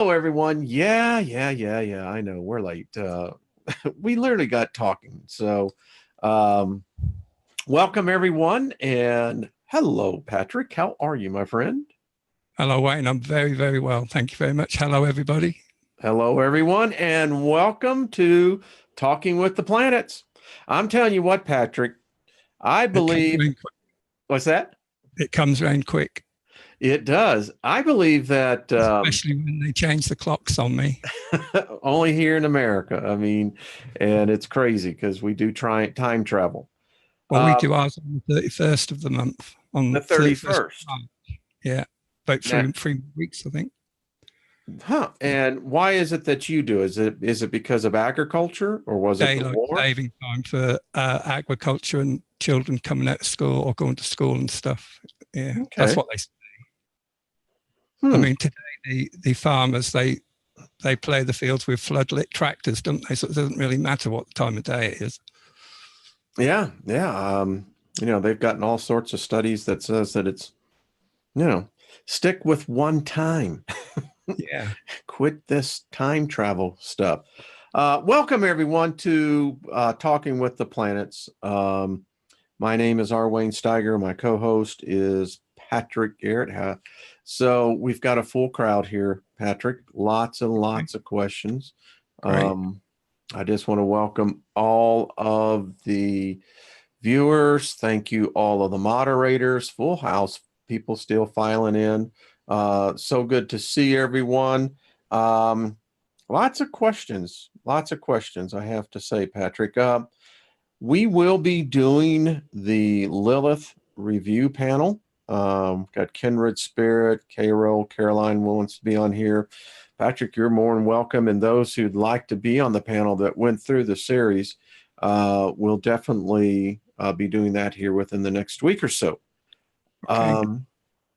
Hello, everyone. Yeah. I know we're late. We literally got talking. Um, welcome everyone, and hello, Patrick. How are you, my friend? Hello, Wayne. I'm very, very well. Thank you very much. Hello, everybody. Hello, everyone, and welcome to Talking with the Planets. I'm telling you what, Patrick. I It comes believe. round quick. What's that? It comes round quick, It does. I believe that especially when they change the clocks on me. only here in America. I mean, and it's crazy because we do try time travel. Well, we Uh, do ours on the 31st of the month, the on 31st of 31st. March. Yeah, about Now, three weeks, I think. huh? And why is it that you do? Is it because of agriculture or was it the Daylight war? saving time for agriculture and children coming out of school or going to school and stuff. Yeah, that's Okay. what they say. I Hmm. mean, today the farmers, they play the fields with floodlit tractors, don't they? So it doesn't really matter what time of day it is. Yeah. They've gotten all sorts of studies that says that it's, you know, stick with one time. Yeah. Quit this time travel stuff. Welcome everyone to Talking with the Planets. My name is R. Wayne Steiger. My co-host is Patrick Garrett. So we've got a full crowd here, Patrick. Lots and lots of questions. Great. I just want to welcome all of the viewers. Thank you, all of the moderators. Full house, people still filing in. So good to see everyone. Um, lots of questions. Lots of questions, I have to say, Patrick. We will be doing the Lilith review panel. Got Kindred Spirit, K-Roll, Caroline wants to be on here. Patrick, you're more than welcome. And those who'd like to be on the panel that went through the series, we'll definitely be doing that here within the next week or so. Okay. I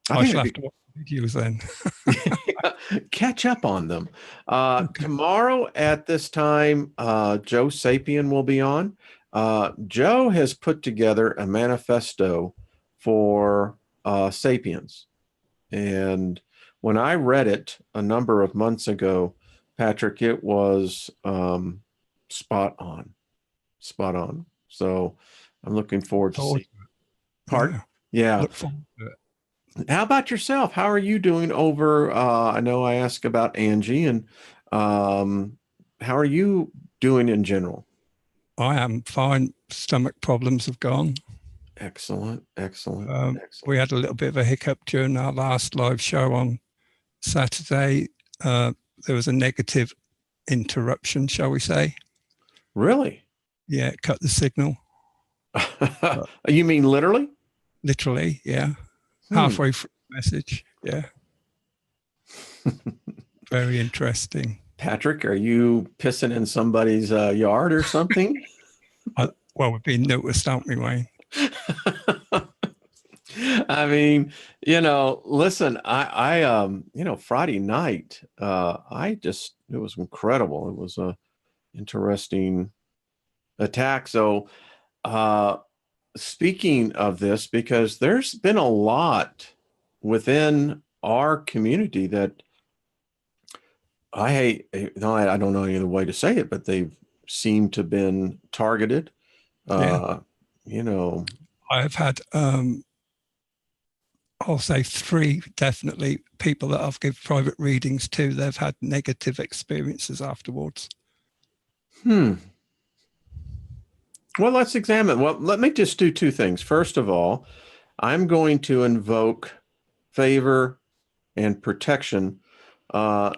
I think shall it'd have be to watch the videos then. catch up on them. Okay. Tomorrow at this time, Joe Sapien will be on. Joe has put together a manifesto for Sapiens. And when I read it a number of months ago, Patrick, it was spot on, spot on. So I'm looking forward to Forward see. to it. Pardon? Yeah. Yeah. Look forward to it. How about yourself? How are you doing over? I know I asked about Angie, and um, how are you doing in general? I am fine. Stomach problems have gone. Excellent, excellent, We excellent. had a little bit of a hiccup during our last live show on Saturday. There was a negative interruption, shall we say. Really? Yeah, it cut the signal. But You mean literally? literally, yeah. Hmm. Halfway through the message. Yeah. Very interesting. Patrick, are you pissing in somebody's yard or something? Well, we've been noticed, haven't we, Wayne? I mean, listen, Friday night, it was incredible. It was a interesting attack. So, uh, speaking of this, because there's been a lot within our community that I hate, no, I don't know any other way to say it, but they've seemed to have been targeted. Yeah. Uh, you know, I've had I'll say three definitely people that I've given private readings to. They've had negative experiences afterwards. hmm. Well, let's examine. Well, let me just do two things. First of all, I'm going to invoke favor and protection uh,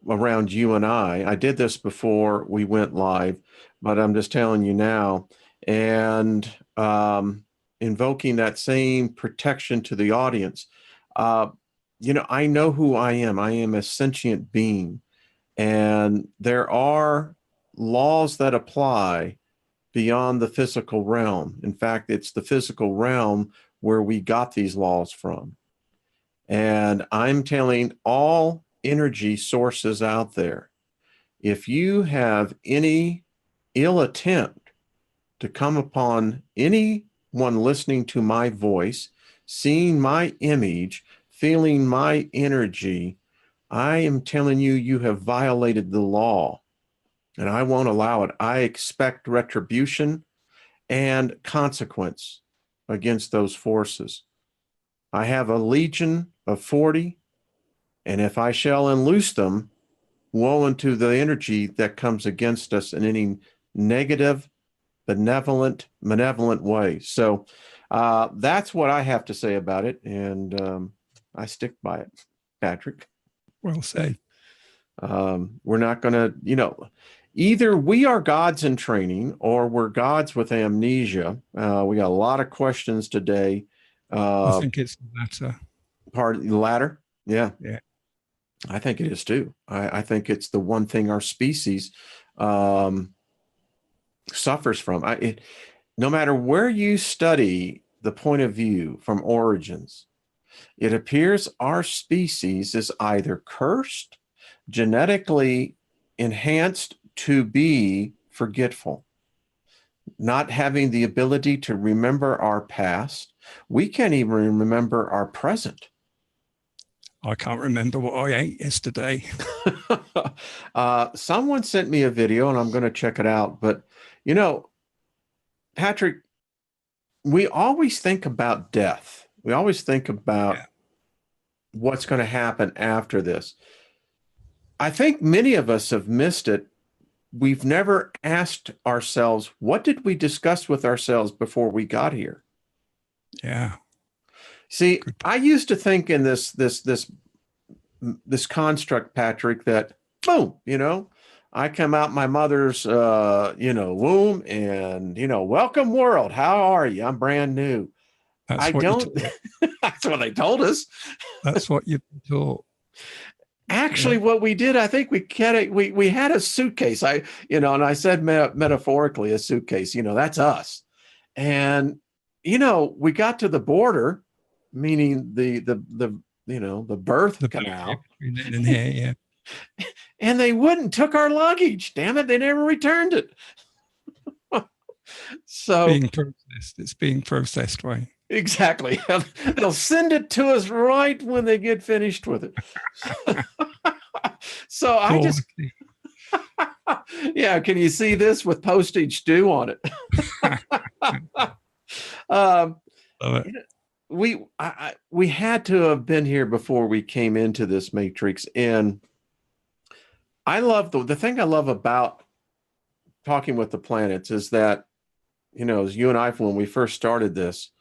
around you and I. I did this before we went live, but I'm just telling you now. And invoking that same protection to the audience. Uh, I know who I am. I am a sentient being, and there are laws that apply beyond the physical realm. In fact, it's the physical realm where we got these laws from. And I'm telling all energy sources out there, if you have any ill attempt to come upon anyone listening to my voice, seeing my image, feeling my energy, I am telling you, you have violated the law, and I won't allow it. I expect retribution and consequence against those forces. I have a legion of 40, and if I shall unloose them, woe unto the energy that comes against us in any negative, malevolent way. So that's what I have to say about it, and I stick by it, Patrick. Well said. We're not going to, either we are gods in training or we're gods with amnesia. We got a lot of questions today. I think it's the latter. Part of the latter. Yeah. Yeah. I think it is too. I think it's the one thing our species suffers from. No matter where you study the point of view from origins, it appears our species is either cursed, genetically enhanced to be forgetful, not having the ability to remember our past. We can't even remember our present. I can't remember what I ate yesterday. Someone sent me a video and I'm going to check it out. But, Patrick, we always think about death. We always think about what's going to happen after this. I think many of us have missed it. We've never asked ourselves, what did we discuss with ourselves before we got here? Yeah. See, I used to think in this construct, Patrick, that boom, I come out my mother's womb and welcome world. How are you? I'm brand new. That's what they told us. That's what you taught. Actually, what we did, I think we had a suitcase. And I said metaphorically a suitcase, that's us. And we got to the border, meaning the birth canal. In here, yeah. And they wouldn't took our luggage. Damn it, they never returned it. So it's being processed, right? Exactly. They'll send it to us right when they get finished with it. So I just yeah, can you see this with postage due on it? Love it. We had to have been here before we came into this matrix. And I love the thing I love about talking with the planets is that, as you and I, when we first started this,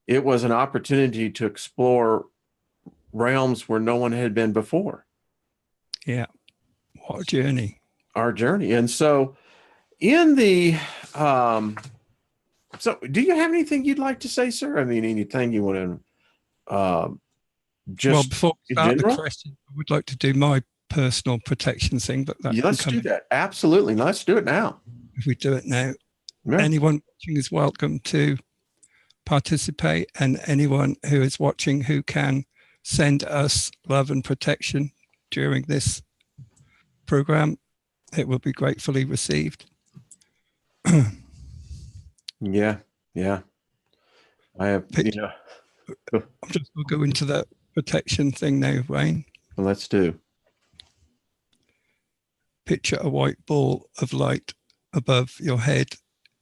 it was an opportunity to explore realms where no one had been before. Yeah. What a journey. Our journey. And so in the so do you have anything you'd like to say, sir? I mean, anything you want to just before we start the question, I would like to do my personal protection thing, but let's do that. Absolutely. Let's do it now. If we do it now, yeah. Anyone watching is welcome to participate, and anyone who is watching who can send us love and protection during this program, it will be gratefully received. Yeah. I have, I'm just going to go into the protection thing now, Wayne. Well, let's do. Picture a white ball of light above your head.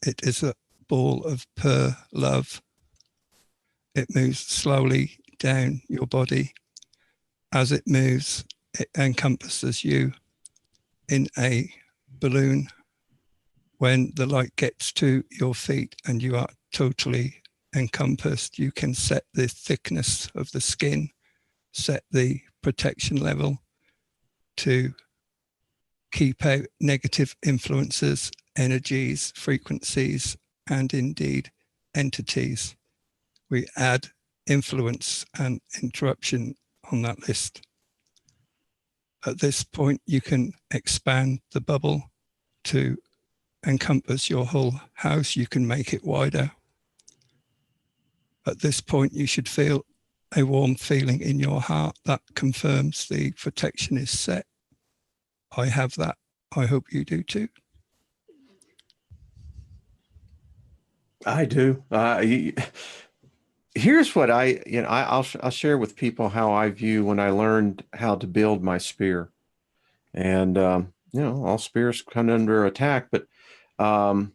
It is a ball of pure love. It moves slowly down your body. As it moves, it encompasses you in a balloon. When the light gets to your feet and you are totally encompassed, you can set the thickness of the skin, set the protection level to keep out negative influences, energies, frequencies, and indeed entities. We add influence and interruption on that list. At this point, you can expand the bubble to encompass your whole house. You can make it wider. At this point, you should feel a warm feeling in your heart that confirms the protection is set. I have that. I hope you do too. I do. Here's what I'll share with people how I view when I learned how to build my spear. And all spears come under attack, but um,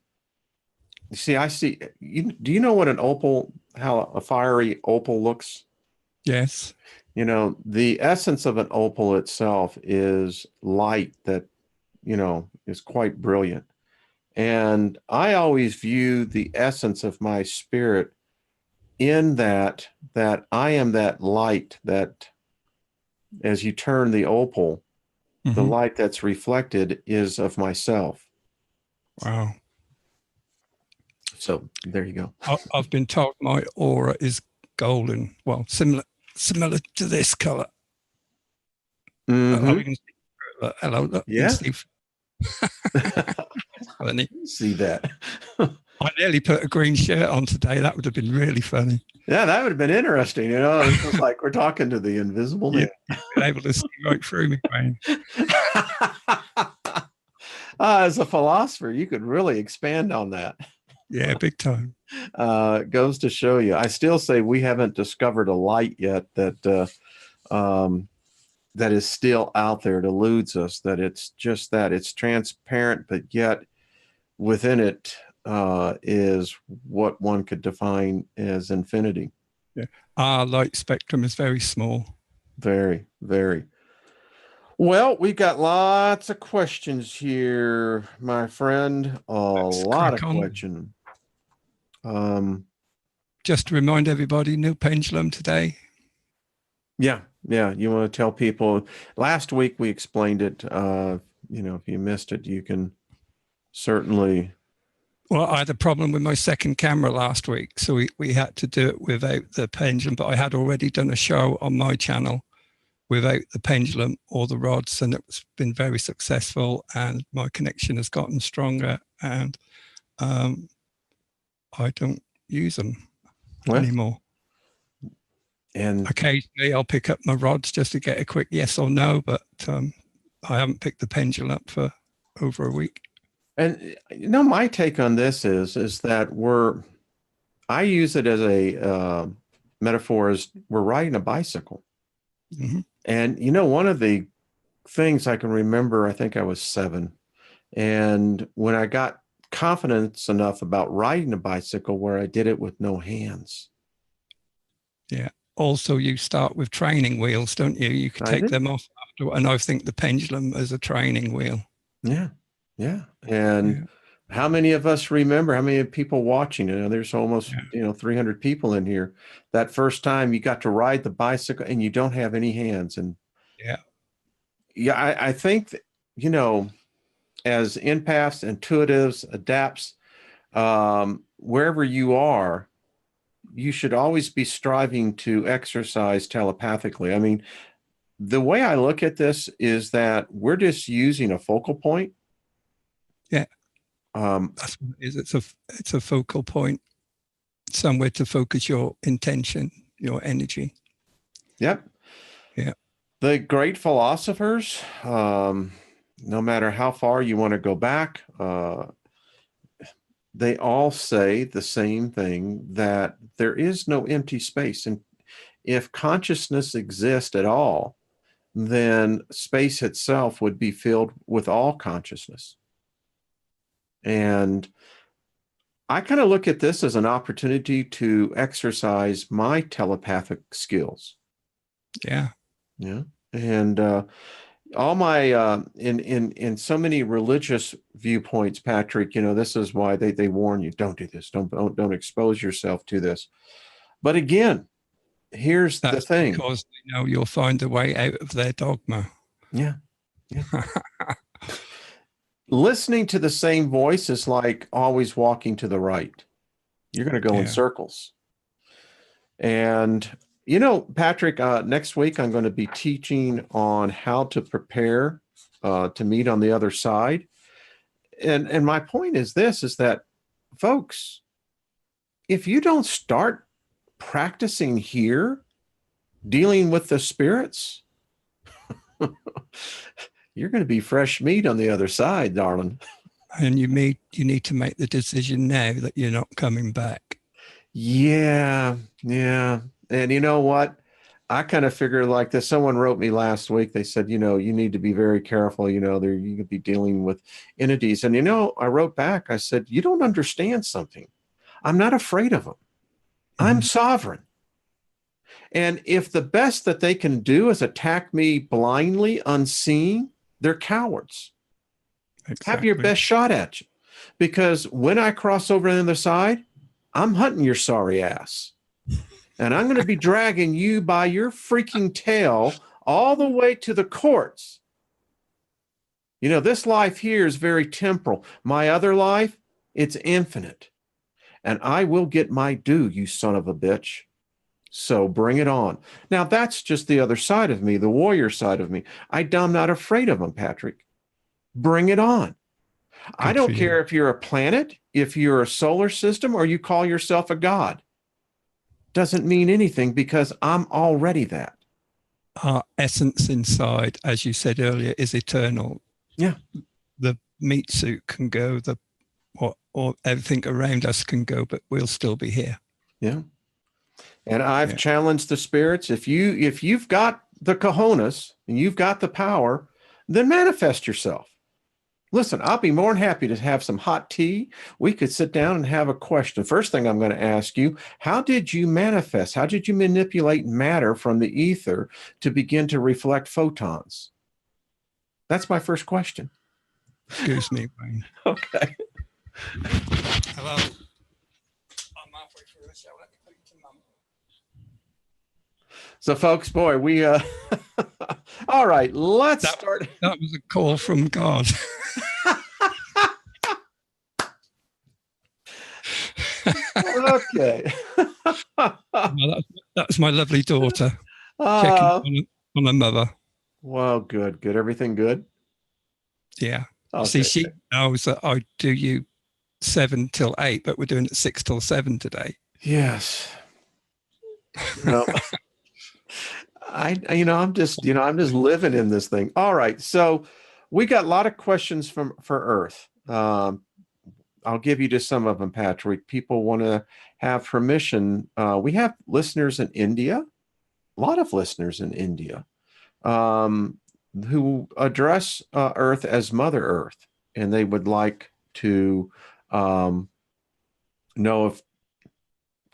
you see, do you know what an opal, how a fiery opal looks? Yes. The essence of an opal itself is light that, is quite brilliant. And I always view the essence of my spirit in that I am that light that as you turn the opal, the Hmm. light that's reflected is of myself. Wow. So there you go. I've been told my aura is golden. Well, similar to this color. Oh, Mm-hmm. you can see, hello, look, you can Yeah. see. Funny. See that. I nearly put a green shirt on today. That would have been really funny. Yeah, that would have been interesting. It's like we're talking to the invisible Yeah, man. you've been able to see right through me, man. As a philosopher, you could really expand on that. Yeah, big time. Goes to show you. I still say we haven't discovered a light yet that is still out there. It eludes us. That it's just that it's transparent, but yet within it is what one could define as infinity. Yeah, our light spectrum is very small. Very, very. Well, we got lots of questions here, my friend. A Let's lot of crack on. questions. Just to remind everybody, new pendulum today. Yeah. You want to tell people, last week we explained it. If you missed it, you can certainly. Well, I had a problem with my second camera last week, so we had to do it without the pendulum, but I had already done a show on my channel without the pendulum or the rods, and it's been very successful, and my connection has gotten stronger, and I don't use them anymore. And occasionally I'll pick up my rods just to get a quick yes or no, but I haven't picked the pendulum up for over a week. And my take on this is that I use it as a metaphor as we're riding a bicycle. Mm-hmm. And one of the things I can remember, I think I was 7, and when I got confidence enough about riding a bicycle where I did it with no hands. Yeah. Also, you start with training wheels, don't you? You can take them off after, and I think the pendulum is a training wheel. Yeah. And how many of us remember, how many people watching? There's almost 300 people in here. That first time you got to ride the bicycle and you don't have any hands. And I think that, as empaths, intuitives, adapts, wherever you are, you should always be striving to exercise telepathically. I mean, the way I look at this is that we're just using a focal point. Yeah. That's what it is. It's a focal point, somewhere to focus your intention, your energy. Yep. Yeah. The great philosophers, no matter how far you want to go back, they all say the same thing, that there is no empty space. And if consciousness exists at all, then space itself would be filled with all consciousness. And I kind of look at this as an opportunity to exercise my telepathic skills. Yeah. And all my in so many religious viewpoints, Patrick, this is why they warn you, don't do this, don't expose yourself to this. But again, here's the thing. Because you'll find a way out of their dogma. Yeah. Listening to the same voice is like always walking to the right. You're going to go in circles. And Patrick, next week I'm going to be teaching on how to prepare to meet on the other side. And my point is this, is that, folks, if you don't start practicing here, dealing with the spirits, you're going to be fresh meat on the other side, darling. And you need to make the decision now that you're not coming back. Yeah, yeah. And you know what? I kind of figure like this. Someone wrote me last week. They said, you need to be very careful. There you could be dealing with entities. And I wrote back. I said, you don't understand something. I'm not afraid of them. I'm Mhm. sovereign. And if the best that they can do is attack me blindly, unseen, they're cowards. Have your Exactly. best shot at you. Because when I cross over to the other side, I'm hunting your sorry ass. And I'm going to be dragging you by your freaking tail all the way to the courts. This life here is very temporal. My other life, it's infinite. And I will get my due, you son of a bitch. So bring it on. Now, that's just the other side of me, the warrior side of me. I'm not afraid of them, Patrick. Bring it on. I Good for don't you. care if you're a planet, if you're a solar system, or you call yourself a god. Doesn't mean anything because I'm already that. Our essence inside, as you said earlier, is eternal. Yeah. The meat suit can go, or everything around us can go, but we'll still be here. Yeah. And I've Yeah. challenged the spirits. If you've got the cojones and you've got the power, then manifest yourself. Listen, I'll be more than happy to have some hot tea. We could sit down and have a question. First thing I'm going to ask you, how did you manifest? How did you manipulate matter from the ether to begin to reflect photons? That's my first question. Excuse me, Wayne. Okay. Hello. I'm halfway through the show. Let me put it to mum. So, folks, boy, we all right, let's start. That was a call from God. Okay. No, that's my lovely daughter checking on her mother. Well, good. Everything good? Yeah. See, Okay. she knows that I do you 7 till 8, but we're doing it 6 till 7 today. Yes. No. I'm just living in this thing. All right. So we got a lot of questions for Earth. I'll give you just some of them, Patrick. People want to have permission. We have listeners in India, a lot of listeners in India, who address Earth as Mother Earth, and they would like to know if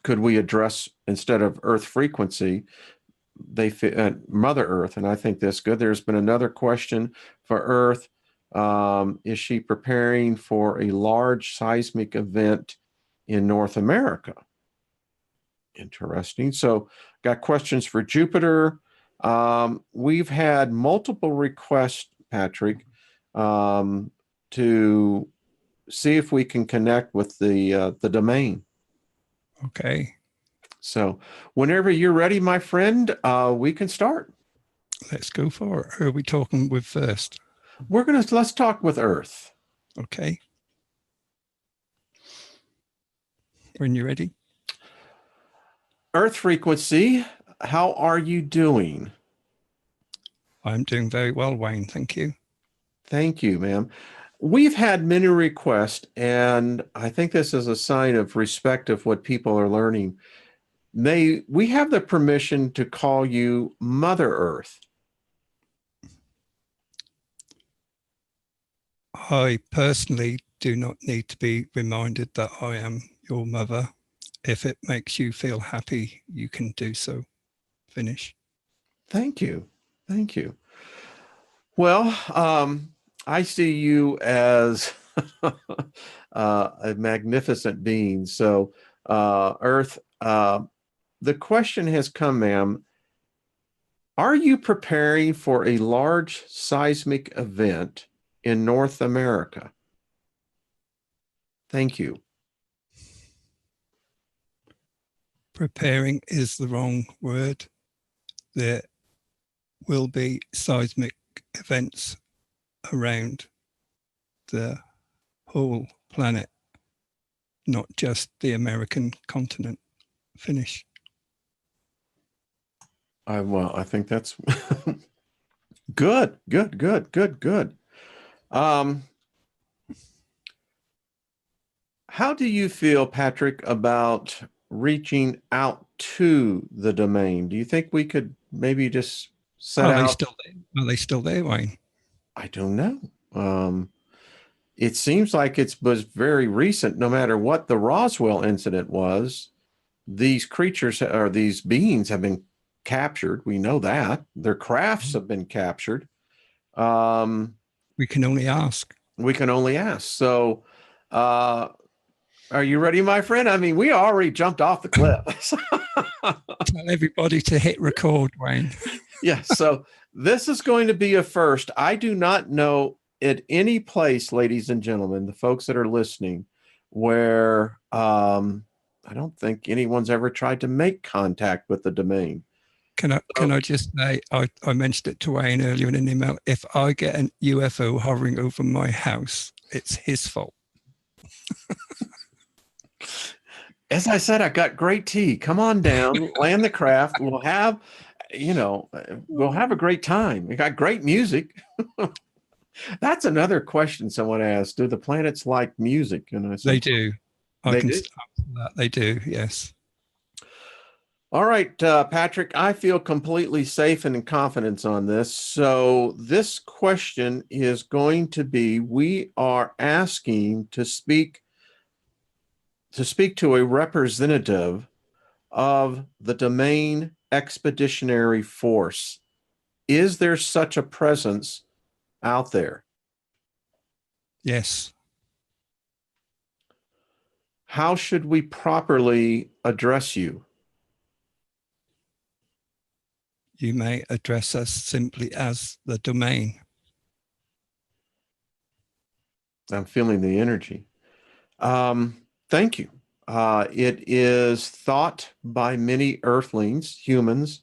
could we address instead of Earth frequency, they fit Mother Earth, and I think that's good. There's been another question for Earth. Is she preparing for a large seismic event in North America? Interesting. So, got questions for Jupiter. We've had multiple requests, Patrick, to see if we can connect with the domain. Okay. So, whenever you're ready, my friend, we can start. Let's go for it. Who are we talking with first? Let's talk with Earth. Okay. When you're ready. Earth frequency, how are you doing? I'm doing very well, Wayne. Thank you. Thank you, ma'am. We've had many requests, and I think this is a sign of respect of what people are learning. We have the permission to call you Mother Earth. I personally do not need to be reminded that I am your mother. If it makes you feel happy, you can do so. Finish. Thank you. Thank you. Well, I see you as a magnificent being. So, Earth, the question has come, ma'am. Are you preparing for a large seismic event in North America? Thank you. Preparing is the wrong word. There will be seismic events around the whole planet, not just the American continent. Finish. Well, I think that's good. How do you feel, Patrick, about reaching out to the domain? Do you think we could maybe just set Are they out? still there? Are they still there, Wayne? I don't know. It seems like it was very recent. No matter what the Roswell incident was, these creatures or these beings have been captured. We know that their crafts have been captured. We can only ask. We can only ask. So, are you ready, my friend? I mean, we already jumped off the cliff. Tell everybody to hit record, Wayne. Yeah. So this is going to be a first. I do not know at any place, ladies and gentlemen, the folks that are listening, where I don't think anyone's ever tried to make contact with the domain. Can I just say, I mentioned it to Wayne earlier in an email. If I get an UFO hovering over my house, it's his fault. As I said, I got great tea. Come on down, land the craft. We'll have, we'll have a great time. We got great music. That's another question someone asked. Do the planets like music? And I said, They do. They do? That. They do, yes. All right, Patrick, I feel completely safe and in confidence on this. So this question is going to be, we are asking to speak to a representative of the Domain Expeditionary Force. Is there such a presence out there? Yes. How should we properly address you? You may address us simply as the domain. I'm feeling the energy. Thank you. It is thought by many earthlings, humans,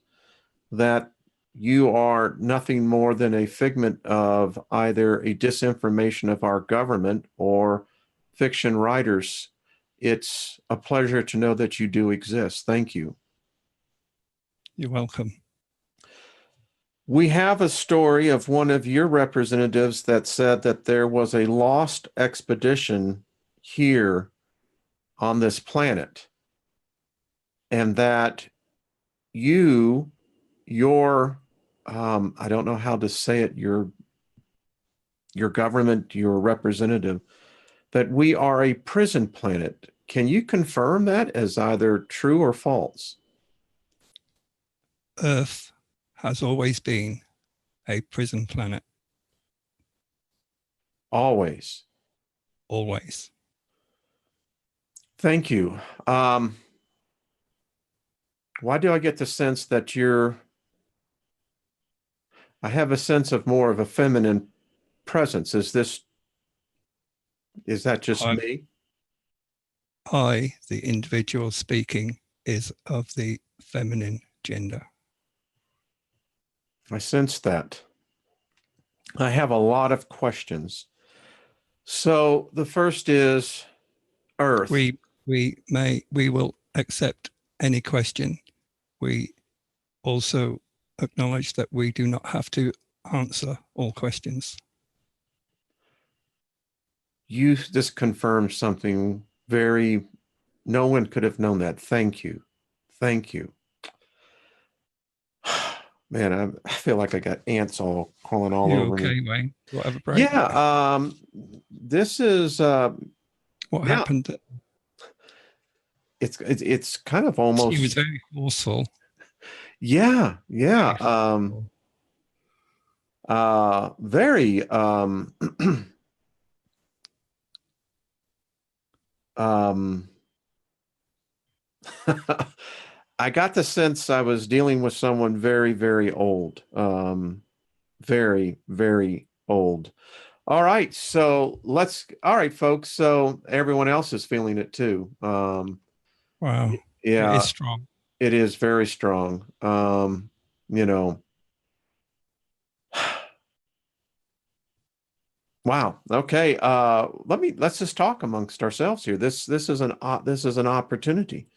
that you are nothing more than a figment of either a disinformation of our government or fiction writers. It's a pleasure to know that you do exist. Thank you. You're welcome. We have a story of one of your representatives that said that there was a lost expedition here on this planet, and that your I don't know how to say it, your government, your representative, that we are a prison planet. Can you confirm that as either true or false? Earth has always been a prison planet. Always. Always. Thank you. Why do I get the sense that I have a sense of more of a feminine presence? Is that just me? I, the individual speaking, is of the feminine gender. I sense that. I have a lot of questions. So the first is Earth. We will accept any question. We also acknowledge that we do not have to answer all questions. You just confirmed something no one could have known that. Thank you. Thank you. Man, I feel like I got ants all crawling all over me. Okay, Wayne? Do I have a break? Yeah. This is what happened? It's kind of almost. She was very forceful. Yeah. Very. I got the sense I was dealing with someone very, very old. Very, very old. All right. So all right, folks. So everyone else is feeling it too. Wow. Yeah. It is strong. It is very strong. Wow. Okay. Let's just talk amongst ourselves here. This is an opportunity.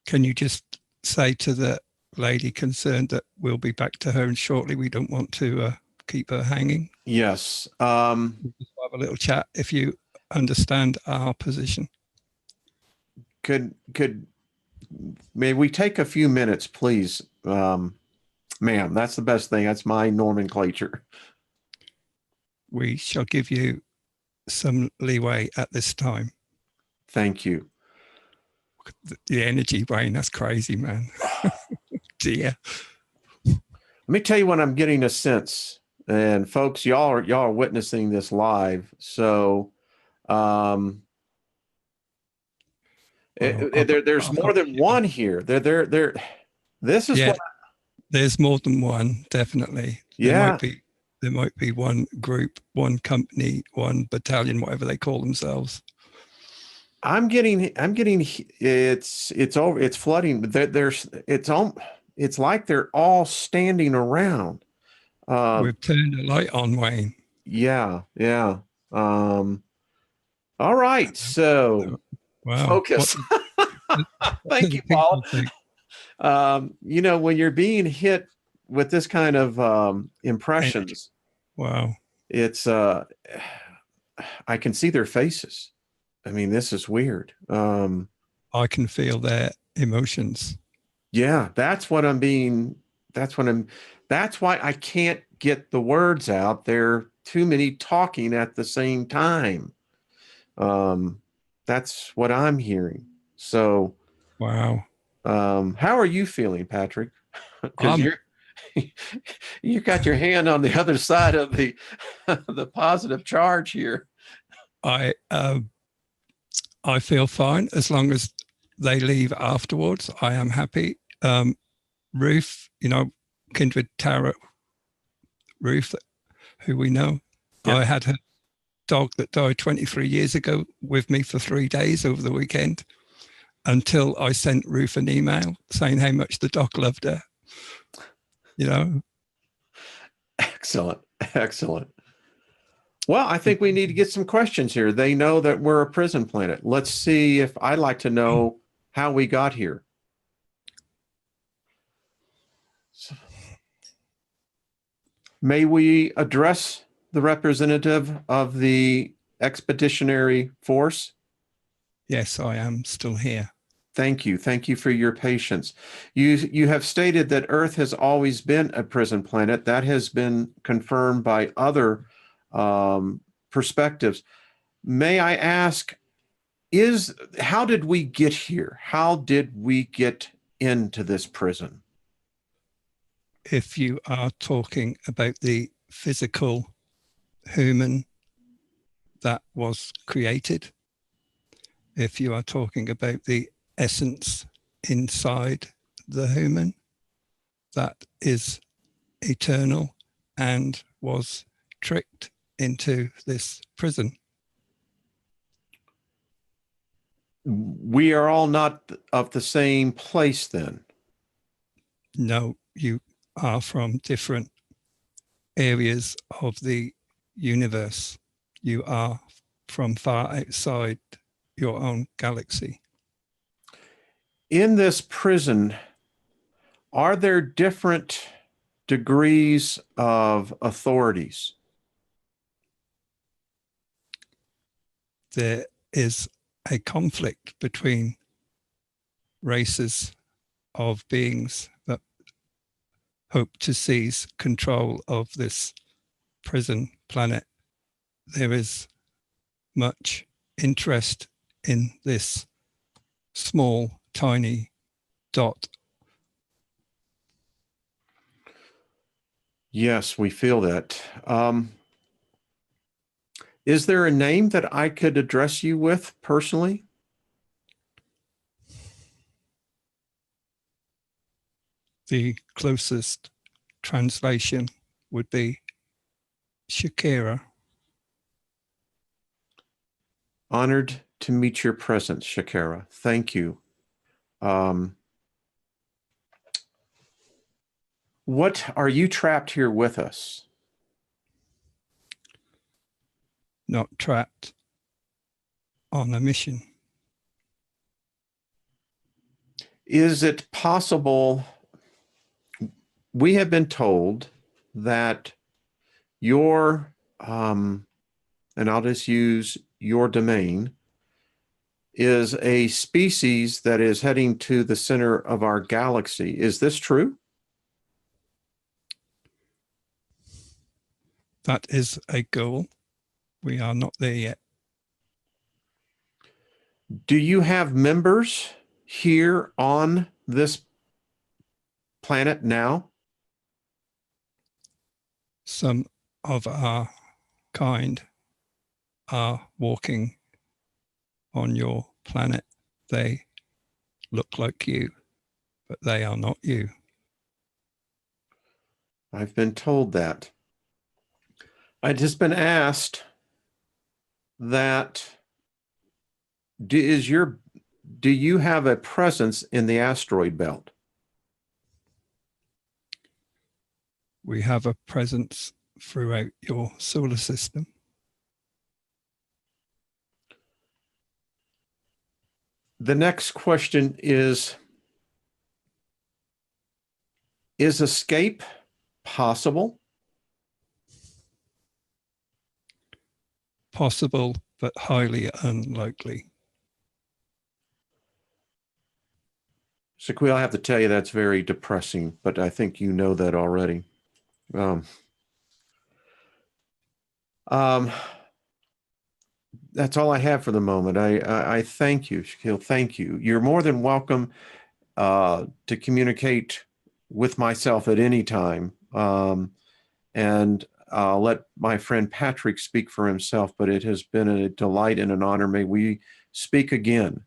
Can you just say to the lady concerned that we'll be back to her and shortly? We don't want to keep her hanging. Yes. We'll just have a little chat if you understand our position. could may we take a few minutes, please? Ma'am, that's the best thing. That's my nomenclature. We shall give you some leeway at this time. Thank you. The energy brain, that's crazy, man. Dear. Let me tell you what I'm getting a sense. And folks, y'all are witnessing this live. So there's more than one here. This is what there's more than one, definitely. Yeah. There might be one group, one company, one battalion, whatever they call themselves. I'm getting it's flooding. It's like they're all standing around. We've turned a light on, Wayne. Yeah. All right. So focus. Thank you, Paul. When you're being hit with this kind of impressions, wow, it's I can see their faces. I mean, this is weird. I can feel their emotions. Yeah, that's why I can't get the words out. There are too many talking at the same time. That's what I'm hearing. So, wow. How are you feeling, Patrick? Because you got your hand on the other side of the positive charge here. I feel fine as long as they leave afterwards. I am happy. Ruth, kindred tarot, Ruth, who we know. Yep. I had her dog that died 23 years ago with me for 3 days over the weekend until I sent Ruth an email saying how much the dog loved her. Excellent. Well, I think we need to get some questions here. They know that we're a prison planet. Let's see if I'd like to know how we got here. May we address the representative of the expeditionary force? Yes, I am still here. Thank you. Thank you for your patience. You have stated that Earth has always been a prison planet. That has been confirmed by other perspectives. May I ask, how did we get here? How did we get into this prison? If you are talking about the physical human that was created, if you are talking about the essence inside the human that is eternal and was tricked into this prison. We are all not of the same place then? No, you are from different areas of the universe. You are from far outside your own galaxy. In this prison, are there different degrees of authorities? There is a conflict between races of beings that hope to seize control of this prison planet. There is much interest in this small, tiny dot. Yes, we feel that. Is there a name that I could address you with personally? The closest translation would be Shakira. Honored to meet your presence, Shakira. Thank you. What are you trapped here with us? Not trapped, on a mission. Is it possible? We have been told that your, and I'll just use your domain, is a species that is heading to the center of our galaxy. Is this true? That is a goal. We are not there yet. Do you have members here on this planet now? Some of our kind are walking on your planet. They look like you, but they are not you. I've been told that. I've just been asked that do you have a presence in the asteroid belt? We have a presence throughout your solar system. The next question is escape possible? Possible, but highly unlikely. Shaquille, I have to tell you that's very depressing, but I think you know that already. That's all I have for the moment. I thank you, Shaquille. Thank you. You're more than welcome to communicate with myself at any time. And I'll let my friend Patrick speak for himself, but it has been a delight and an honor. May we speak again.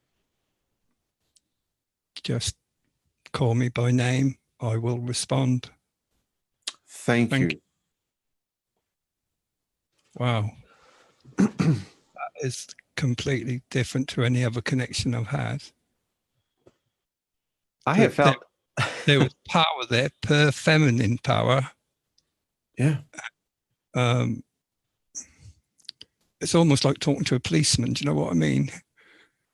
Just call me by name. I will respond. Thank you. Wow. That is completely different to any other connection I've had. I have felt there was power there, per feminine power. Yeah. It's almost like talking to a policeman. Do you know what I mean?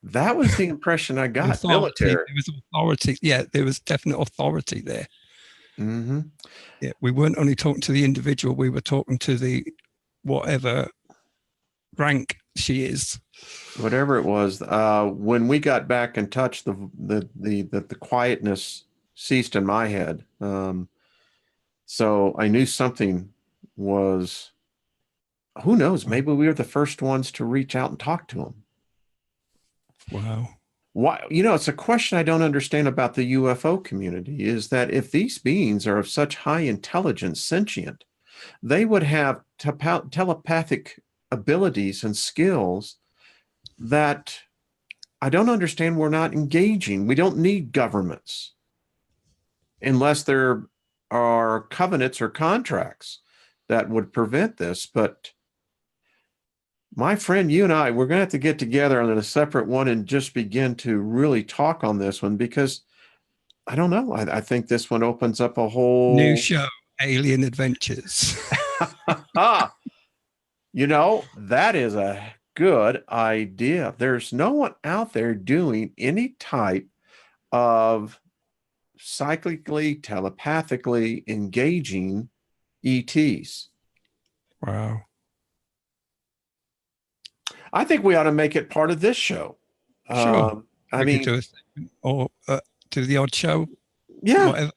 That was the impression I got. Authority, military. there was authority. Yeah, there was definite authority there. Mm-hmm. Yeah, we weren't only talking to the individual, we were talking to the whatever rank she is. Whatever it was. When we got back in touch, the quietness ceased in my head. So I knew something was, who knows, maybe we were the first ones to reach out and talk to him. Wow. Why? It's a question I don't understand about the UFO community, is that if these beings are of such high intelligence, sentient, they would have telepathic abilities and skills that I don't understand we're not engaging. We don't need governments unless there are covenants or contracts that would prevent this. But my friend, you and I, we're going to have to get together on a separate one and just begin to really talk on this one, because I don't know. I think this one opens up a whole new show, Alien Adventures. That is a good idea. There's no one out there doing any type of cyclically, telepathically engaging ETs. Wow. I think we ought to make it part of this show. Sure. I mean, do a segment or do the odd show. Yeah. Whatever.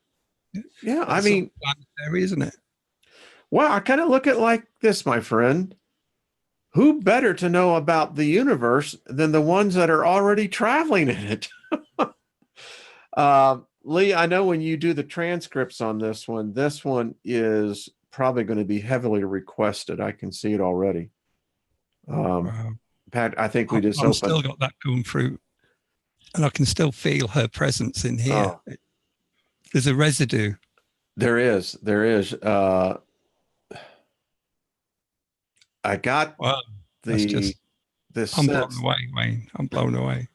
Yeah. That's planetary, isn't it? Well, I kind of look at it like this, my friend. Who better to know about the universe than the ones that are already traveling in it? Lee, I know when you do the transcripts on this one is probably going to be heavily requested. I can see it already. Wow. Pat, I think we just I've still got that going through, and I can still feel her presence in here. Oh. There's a residue. There is. I got this. I'm blown away, Wayne. I'm blown away.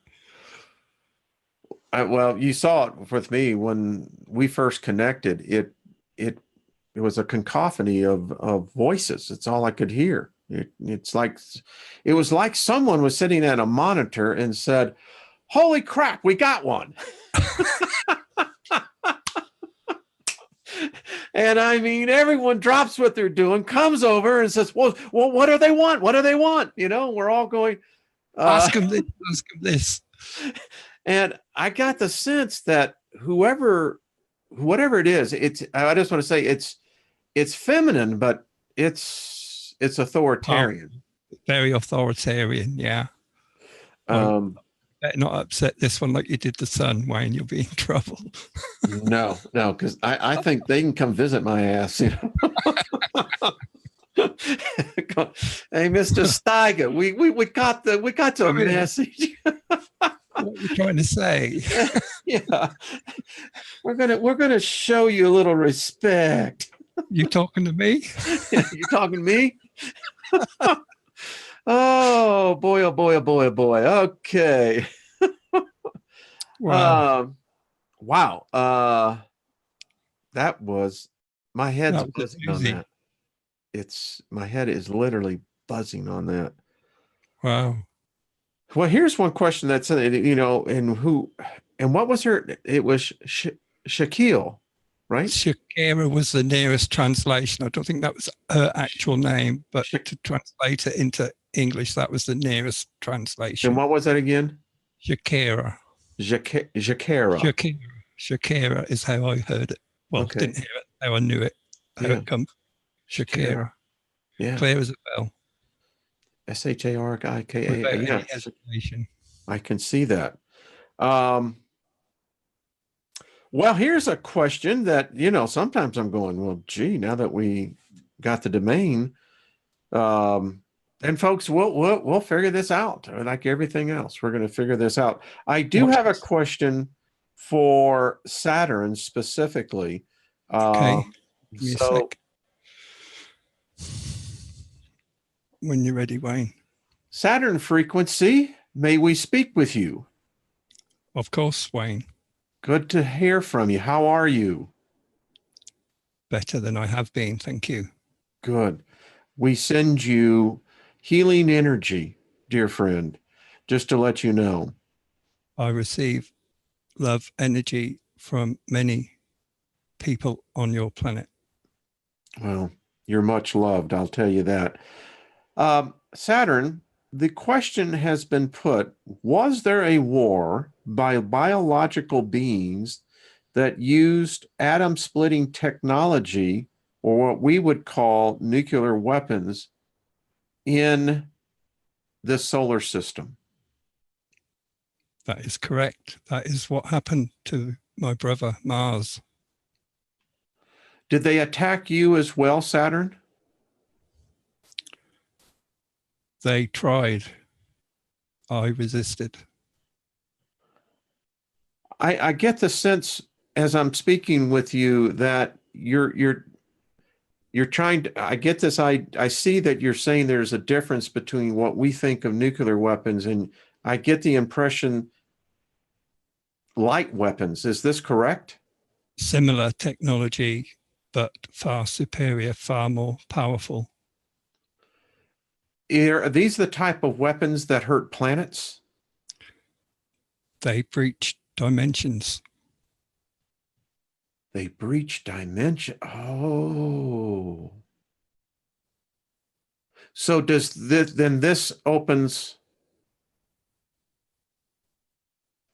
Well, you saw it with me when we first connected. It was a cacophony of voices. It's all I could hear. It was like someone was sitting at a monitor and said, "Holy crap, we got one." And I mean, everyone drops what they're doing, comes over and says, well, what do they want? What do they want? We're all going, Uh, Ask him this, ask him this. and I got the sense that whatever it is, I just want to say it's feminine, but it's Oh, authoritarian. very authoritarian, yeah. Oh, Um, better not upset this one like you did the sun, Wayne. You'll be in trouble. no, no, because I think they can come visit my ass. You know? Hey, Mr. Steiger, we got the Come here. message. What are you trying to say? Yeah, we're gonna show you a little respect. You talking to me? You talking to me? Oh boy, oh boy, oh boy, oh boy. Okay. Wow, Wow. That was my head's that was buzzing a on doozy. that. My head is literally buzzing on that. Wow. Well, here's one question that's and what was her? It was Shaquille, right? Shakira was the nearest translation. I don't think that was her actual name, but Sha- to translate it into English, that was the nearest and translation. what was that again? Shakira. Shakira. Shakira. Shakira is how I heard it. Well, Okay. didn't hear it, how I knew it, how Yeah. it comes. Shakira. Shakira. Yeah. Clear as a bell, Sharika. without Yeah. any hesitation. I can see that. Um, well, here's a question that, sometimes I'm going, well, gee, now that we got the domain, and folks, we'll figure this out. Like everything else, we're going to figure this out. I do Watch have a this. question for Saturn specifically. Okay. Give me a So sec. When you're ready, Wayne. Saturn frequency, may we speak with you? Of course, Wayne. Good to hear from you. How are you? Better than I have been. Thank you. Good. We send you healing energy, dear friend, just to let you know. I receive love energy from many people on your planet. Well, you're much loved, I'll tell you that. Saturn, the question has been put, was there a war by biological beings that used atom splitting technology, or what we would call nuclear weapons, in this solar system? That is correct. That is what happened to my brother Mars. Did they attack you as well, Saturn? They tried. I resisted. I get the sense as I'm speaking with you that you're trying to, I get this, I see that you're saying there's a difference between what we think of nuclear weapons, and I get the impression light weapons. Is this correct? Similar technology, but far superior, far more powerful. Are these the type of weapons that hurt planets? They breach dimensions. They breach dimension. Oh. So does this, then this opens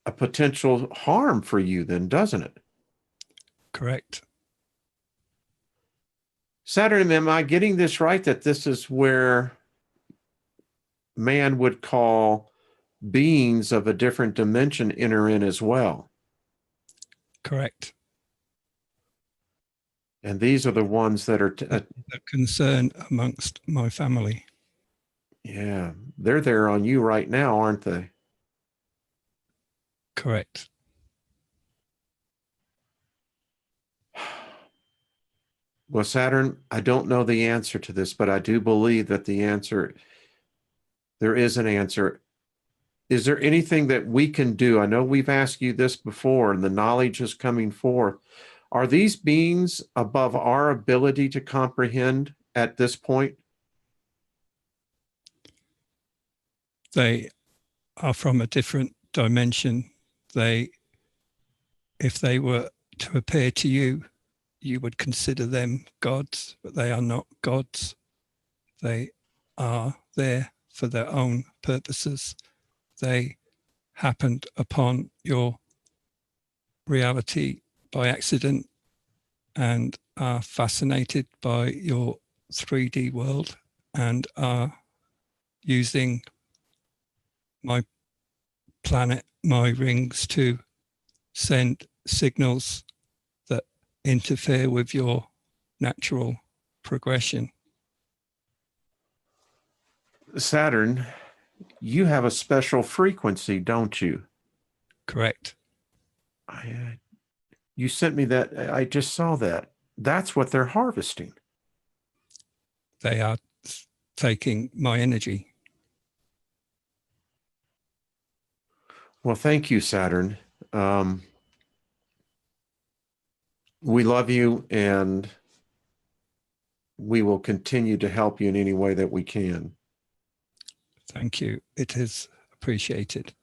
a potential harm for you then, doesn't it? Correct. Saturn, am I getting this right that this is where man would call beings of a different dimension enter in as well? Correct. And these are the ones that are, A concern amongst my family. yeah, they're there on you right now, aren't they? Correct. Well, Saturn, I don't know the answer to this, but I do believe that there is an answer. Is there anything that we can do? I know we've asked you this before, and the knowledge is coming forth. Are these beings above our ability to comprehend at this point? They are from a different dimension. If they were to appear to you, you would consider them gods, but they are not gods. They are there for their own purposes. they happened upon your reality by accident and are fascinated by your 3D world and are using my planet, my rings, to send signals that interfere with your natural progression. Saturn, you have a special frequency, don't you? Correct. You sent me that. I just saw that. That's what they're harvesting. They are taking my energy. Well, thank you, Saturn. We love you, and we will continue to help you in any way that we can. Thank you. It is appreciated.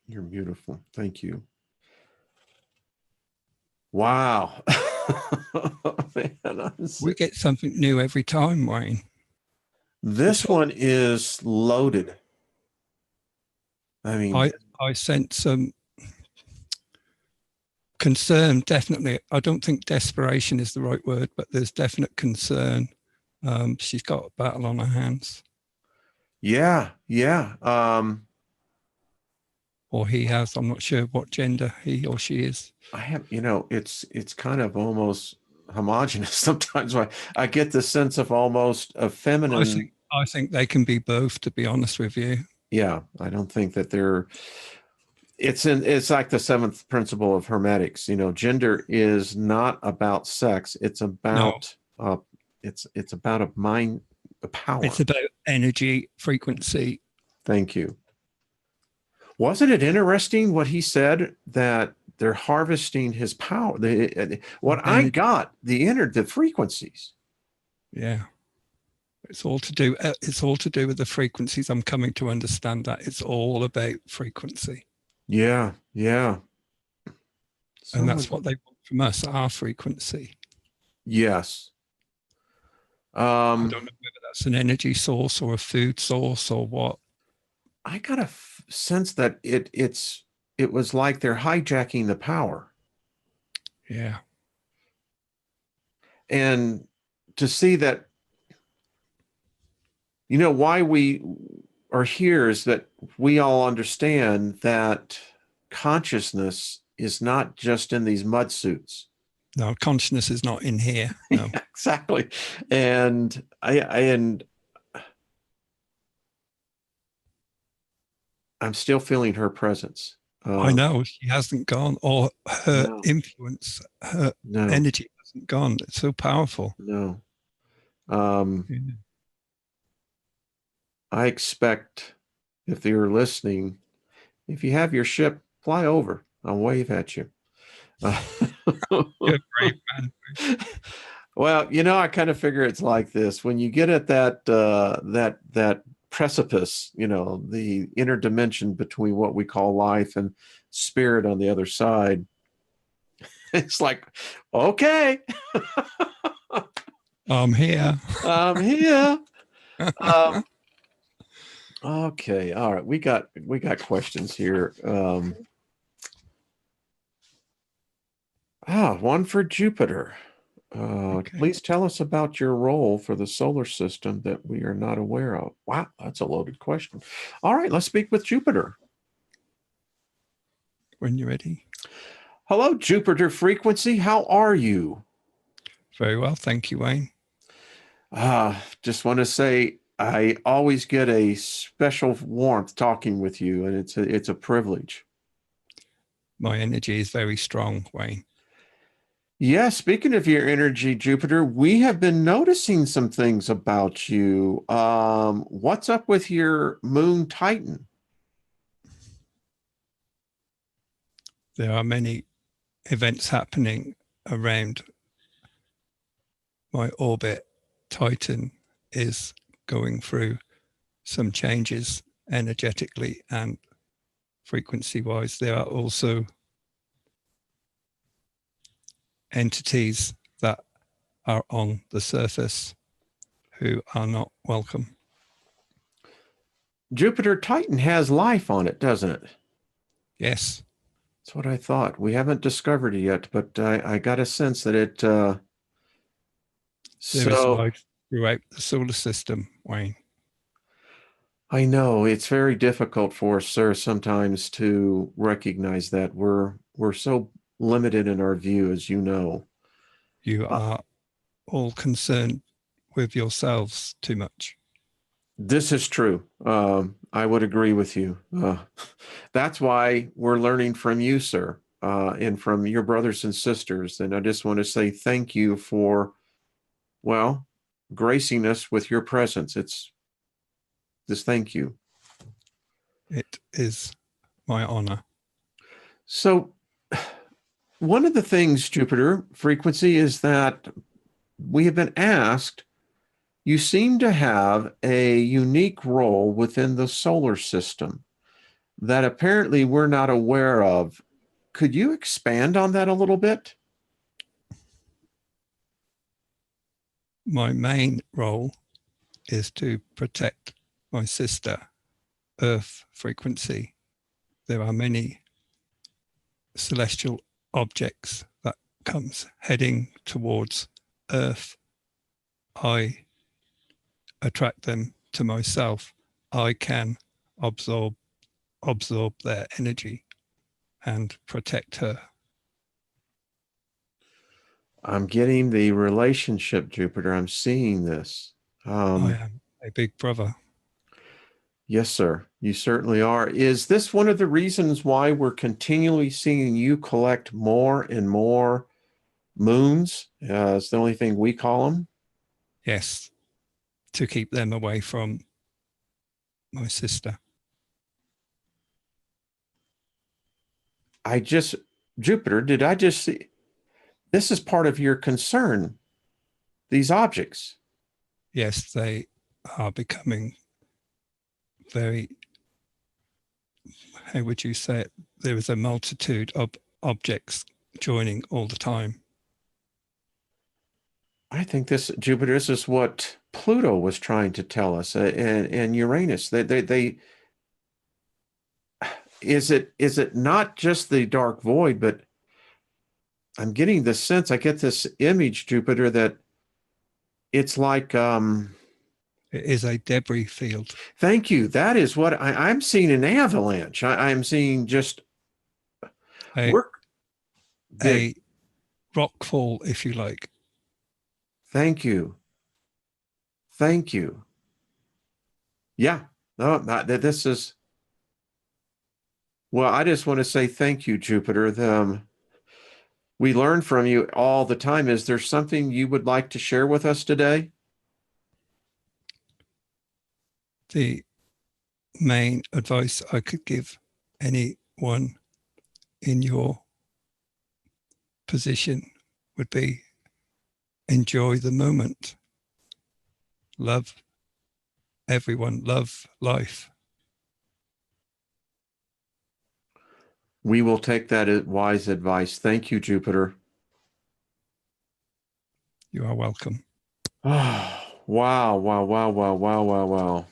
You're beautiful. Thank you. Wow. Man, We get something new every time, Wayne. this one is loaded. I mean, I sense some concern, definitely. I don't think desperation is the right word, but there's definite concern. She's got a battle on her hands. yeah. Or he has. I'm not sure what gender he or she is. I have, it's kind of almost homogenous sometimes. I get the sense of almost a feminine. I think they can be both, to be honest with you. Yeah, I don't think that they're. It's like the seventh principle of hermetics. Gender is not about sex. It's about it's about a mind, a power. It's about energy, frequency. Thank you. Wasn't it interesting what he said, that they're harvesting his power? I got the frequencies. Yeah. It's all to do with the frequencies. I'm coming to understand that it's all about frequency. Yeah. And that's what they want from us, our frequency. Yes. I don't know whether that's an energy source or a food source or what. I got a sense that it was like they're hijacking the power. Yeah. And to see that, why we are here is that we all understand that consciousness is not just in these mud suits. No, consciousness is not in here. No. Exactly. And I'm still feeling her presence. I know she hasn't gone, or her influence, her energy hasn't gone. It's so powerful. No. I expect, if you're listening, if you have your ship, fly over. I'll wave at you. You're brave, man. Well, I kind of figure it's like this. When you get at that precipice, the inner dimension between what we call life and spirit on the other side, it's like, okay. I'm here. I'm here. Okay. All right. We got questions here. One for Jupiter. Okay. Please tell us about your role for the solar system that we are not aware of. Wow, that's a loaded question. All right, let's speak with Jupiter. When you're ready. Hello, Jupiter frequency. How are you? Very well. Thank you, Wayne. Just want to say I always get a special warmth talking with you, and it's a privilege. My energy is very strong, Wayne. Yeah, speaking of your energy, Jupiter, we have been noticing some things about you. What's up with your moon Titan? There are many events happening around my orbit. Titan is going through some changes energetically and frequency-wise. There are also entities that are on the surface who are not welcome. Jupiter Titan has life on it, doesn't it? Yes, That's what I thought. We haven't discovered it yet, but I got a sense that it. there is So life throughout the solar system, Wayne. I know it's very difficult for us, sir, sometimes to recognize that we're so limited in our view, as you know. You Uh, are all concerned with yourselves too much. this is true. I would agree with you. That's why we're learning from you, sir, and from your brothers and sisters. And I just want to say thank you for, well, gracing us with your presence. It's just thank you. It is my honor. So, one of the things, Jupiter frequency, is that we have been asked, you seem to have a unique role within the solar system that apparently we're not aware of. Could you expand on that a little bit? My main role is to protect my sister, Earth frequency. There are many celestial objects that comes heading towards Earth. I attract them to myself. I can absorb their energy and protect her. I'm getting the relationship, Jupiter. I'm seeing this. I am a big brother. Yes, sir. You certainly are. Is this one of the reasons why we're continually seeing you collect more and more moons? It's the only thing we call them. Yes, to keep them away from my sister. Jupiter, did I just see? This is part of your concern, these objects. Yes, they are becoming very, how would you say it? There is a multitude of objects joining all the time. I think Jupiter, this is what Pluto was trying to tell us, and Uranus. Is it not just the dark void, but I'm getting this sense, I get this image, Jupiter, that it's like, It is a debris field. thank you. That is what I'm seeing, an avalanche. I'm seeing just A, work. a rock fall, if you like. Thank you. Thank you. Yeah. No, this is, well, I just want to say thank you, Jupiter. We learn from you all the time. Is there something you would like to share with us today? The main advice I could give anyone in your position would be enjoy the moment. Love everyone, love life. We will take that as wise advice. Thank you, Jupiter. You are welcome. Oh, wow, wow, wow, wow, wow, wow,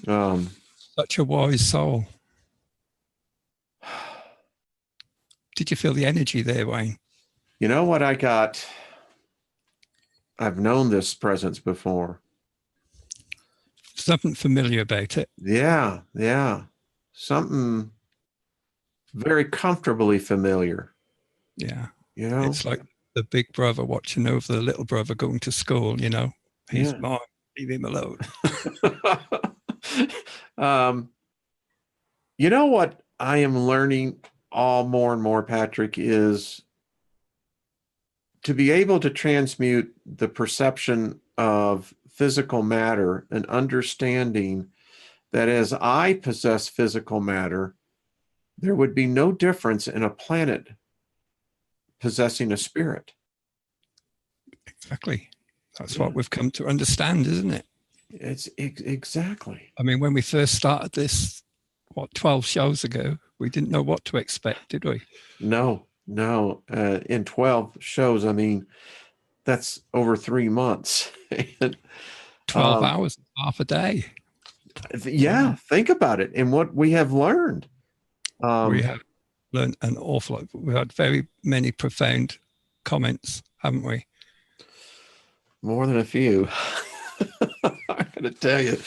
wow. Such a wise soul. Did you feel the energy there, Wayne? You know what I got? I've known this presence before. Something familiar about it. Yeah, yeah. Something very comfortably familiar. Yeah. You know? It's like the big brother watching over the little brother going to school, you know. He's Yeah. mine. Leave him alone. um, you know what I am learning all more and more, Patrick, is to be able to transmute the perception of physical matter and understanding that as I possess physical matter, there would be no difference in a planet possessing a spirit. Exactly. That's what we've come to understand, isn't it? It's exactly. I mean, when we first started this, 12 shows ago, we didn't know what to expect, did we? No. In 12 shows, I mean, that's over 3 months. And, 12 hours, half a day. Yeah, think about it and what we have learned. We have learned an awful lot. We've had very many profound comments, haven't we? More than a few. I'm going to tell you,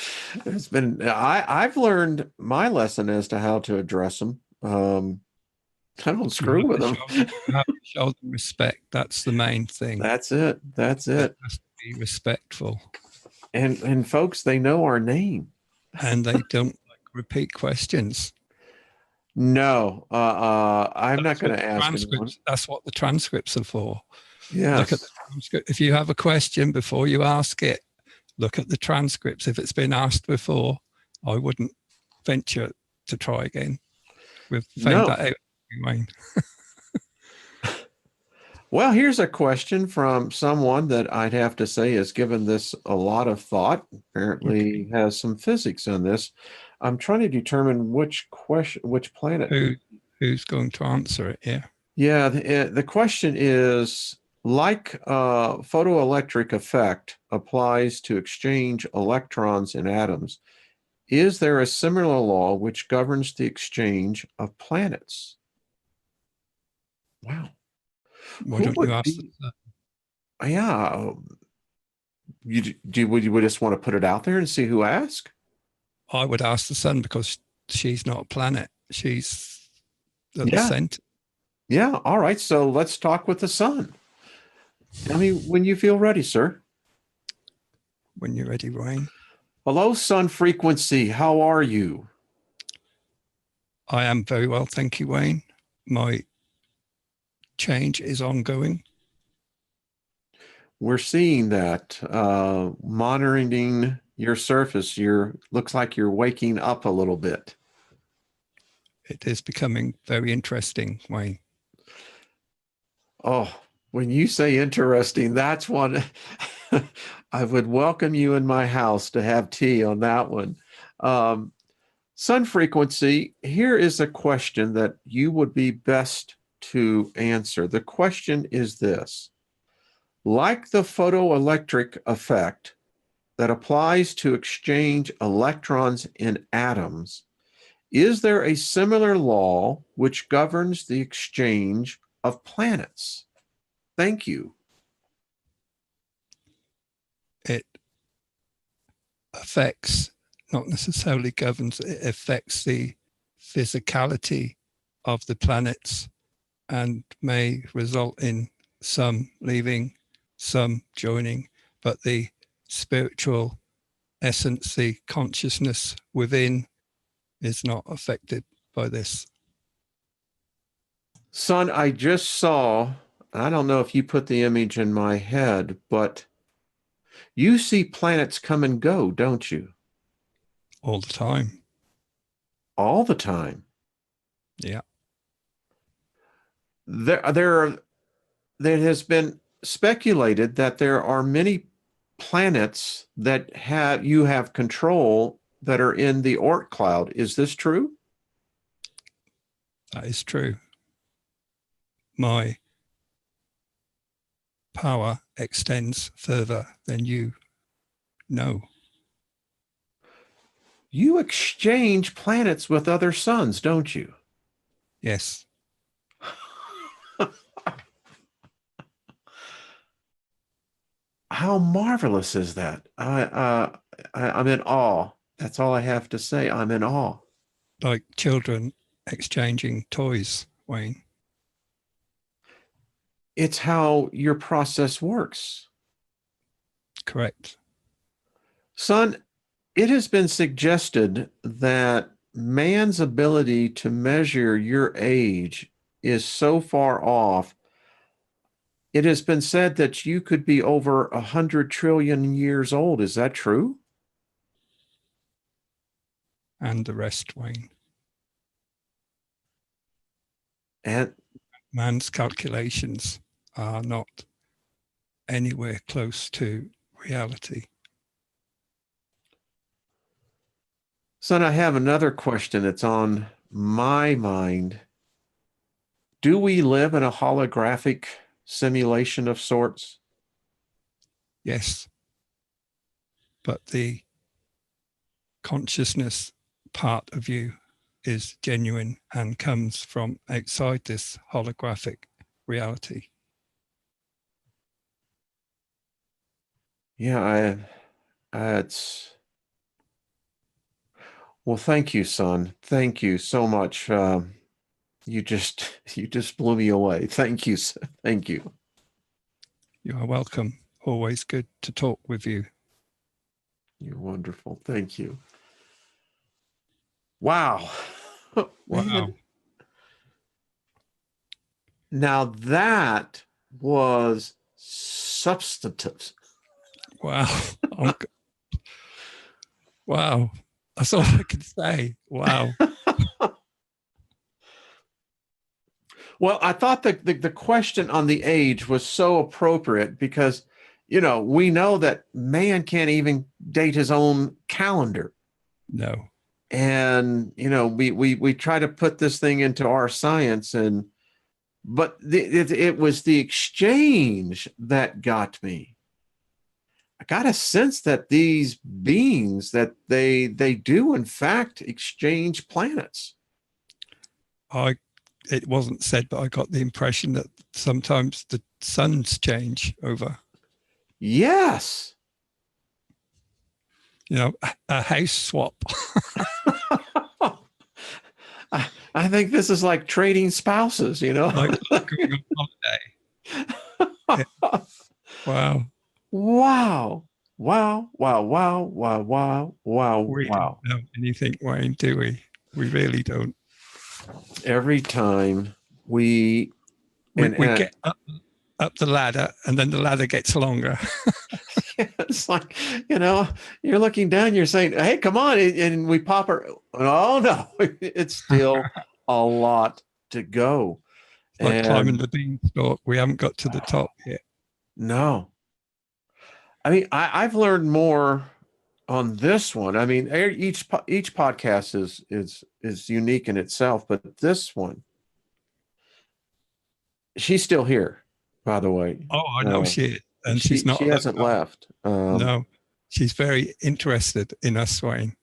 it's been, I've learned my lesson as to how to address them. I don't screw with them. You have to show them respect. That's the main thing. That's it. That's it. It has to be respectful. And folks, they know our name. And they don't like repeat questions. No, I'm not going to ask anyone. That's what the transcripts are for. Yes. Look at the transcript. If you have a question before you ask it, look at the transcripts. If it's been asked before, I wouldn't venture to try again. We've found that out, Wayne. Well, here's a question from someone that I'd have to say has given this a lot of thought. Apparently has some physics in this. I'm trying to determine which planet. Who's going to answer it? Yeah. Yeah. The question is, like photoelectric effect applies to exchange electrons in atoms, is there a similar law which governs the exchange of planets? Wow. Why don't you ask that? Yeah. Would you just want to put it out there and see who asks? I would ask the sun because she's not a planet. She's the center. Yeah. All right. So let's talk with the sun. Tell me when you feel ready, sir. When you're ready, Wayne. Hello, sun frequency. How are you? I am very well, thank you, Wayne. My change is ongoing. We're seeing that. Monitoring your surface, looks like you're waking up a little bit. It is becoming very interesting, Wayne. Oh, when you say interesting, that's one I would welcome you in my house to have tea on that one. Sun frequency, here is a question that you would be best to answer. The question is this: like the photoelectric effect that applies to exchange electrons in atoms, is there a similar law which governs the exchange of planets? Thank you. It affects, not necessarily governs, it affects the physicality of the planets and may result in some leaving, some joining, but the spiritual essence, the consciousness within, is not affected by this. Son, I just saw, I don't know if you put the image in my head, but you see planets come and go, don't you? All the time. All the time. Yeah. There has been speculated that there are many planets that you have control that are in the Oort cloud. Is this true? That is true. My power extends further than you know. You exchange planets with other suns, don't you? Yes. How marvelous is that? I'm in awe. That's all I have to say. I'm in awe. Like children exchanging toys, Wayne. It's how your process works. Correct. Son, it has been suggested that man's ability to measure your age is so far off. It has been said that you could be over 100 trillion years old. Is that true? And the rest, Wayne. And man's calculations are not anywhere close to reality. Son, I have another question that's on my mind. Do we live in a holographic simulation of sorts? Yes. But the consciousness part of you is genuine and comes from outside this holographic reality. Yeah, it's, well, thank you, son. Thank you so much. You just blew me away. Thank you. Thank you. You are welcome. Always good to talk with you. You're wonderful. Thank you. Wow. Wow. Now that was substantive. Wow. Wow. That's all I can say. Wow. Well, I thought the question on the age was so appropriate because, we know that man can't even date his own calendar. No. And, we try to put this thing into our science, but it was the exchange that got me. I got a sense that these beings, that they do in fact exchange planets. It wasn't said, but I got the impression that sometimes the suns change over. Yes. A house swap. I think this is like trading spouses, Like going on holiday. Yeah. Wow. Wow. Wow. Wow. Wow. Wow. Wow. Wow. We Wow. don't know anything, Wayne, do we? We really don't. Every time we get up the ladder, and then the ladder gets longer. it's like, you're looking down, you're saying, hey, come on. And we pop her. Oh, no, it's still a lot to go. Like climbing the beanstalk. We haven't got to the top yet. No. I mean, I've learned more on this one. I mean, each podcast is unique in itself, but this one, she's still here, by the way. Oh, I know she is. And she's not. She hasn't left. No, she's very interested in us, Wayne.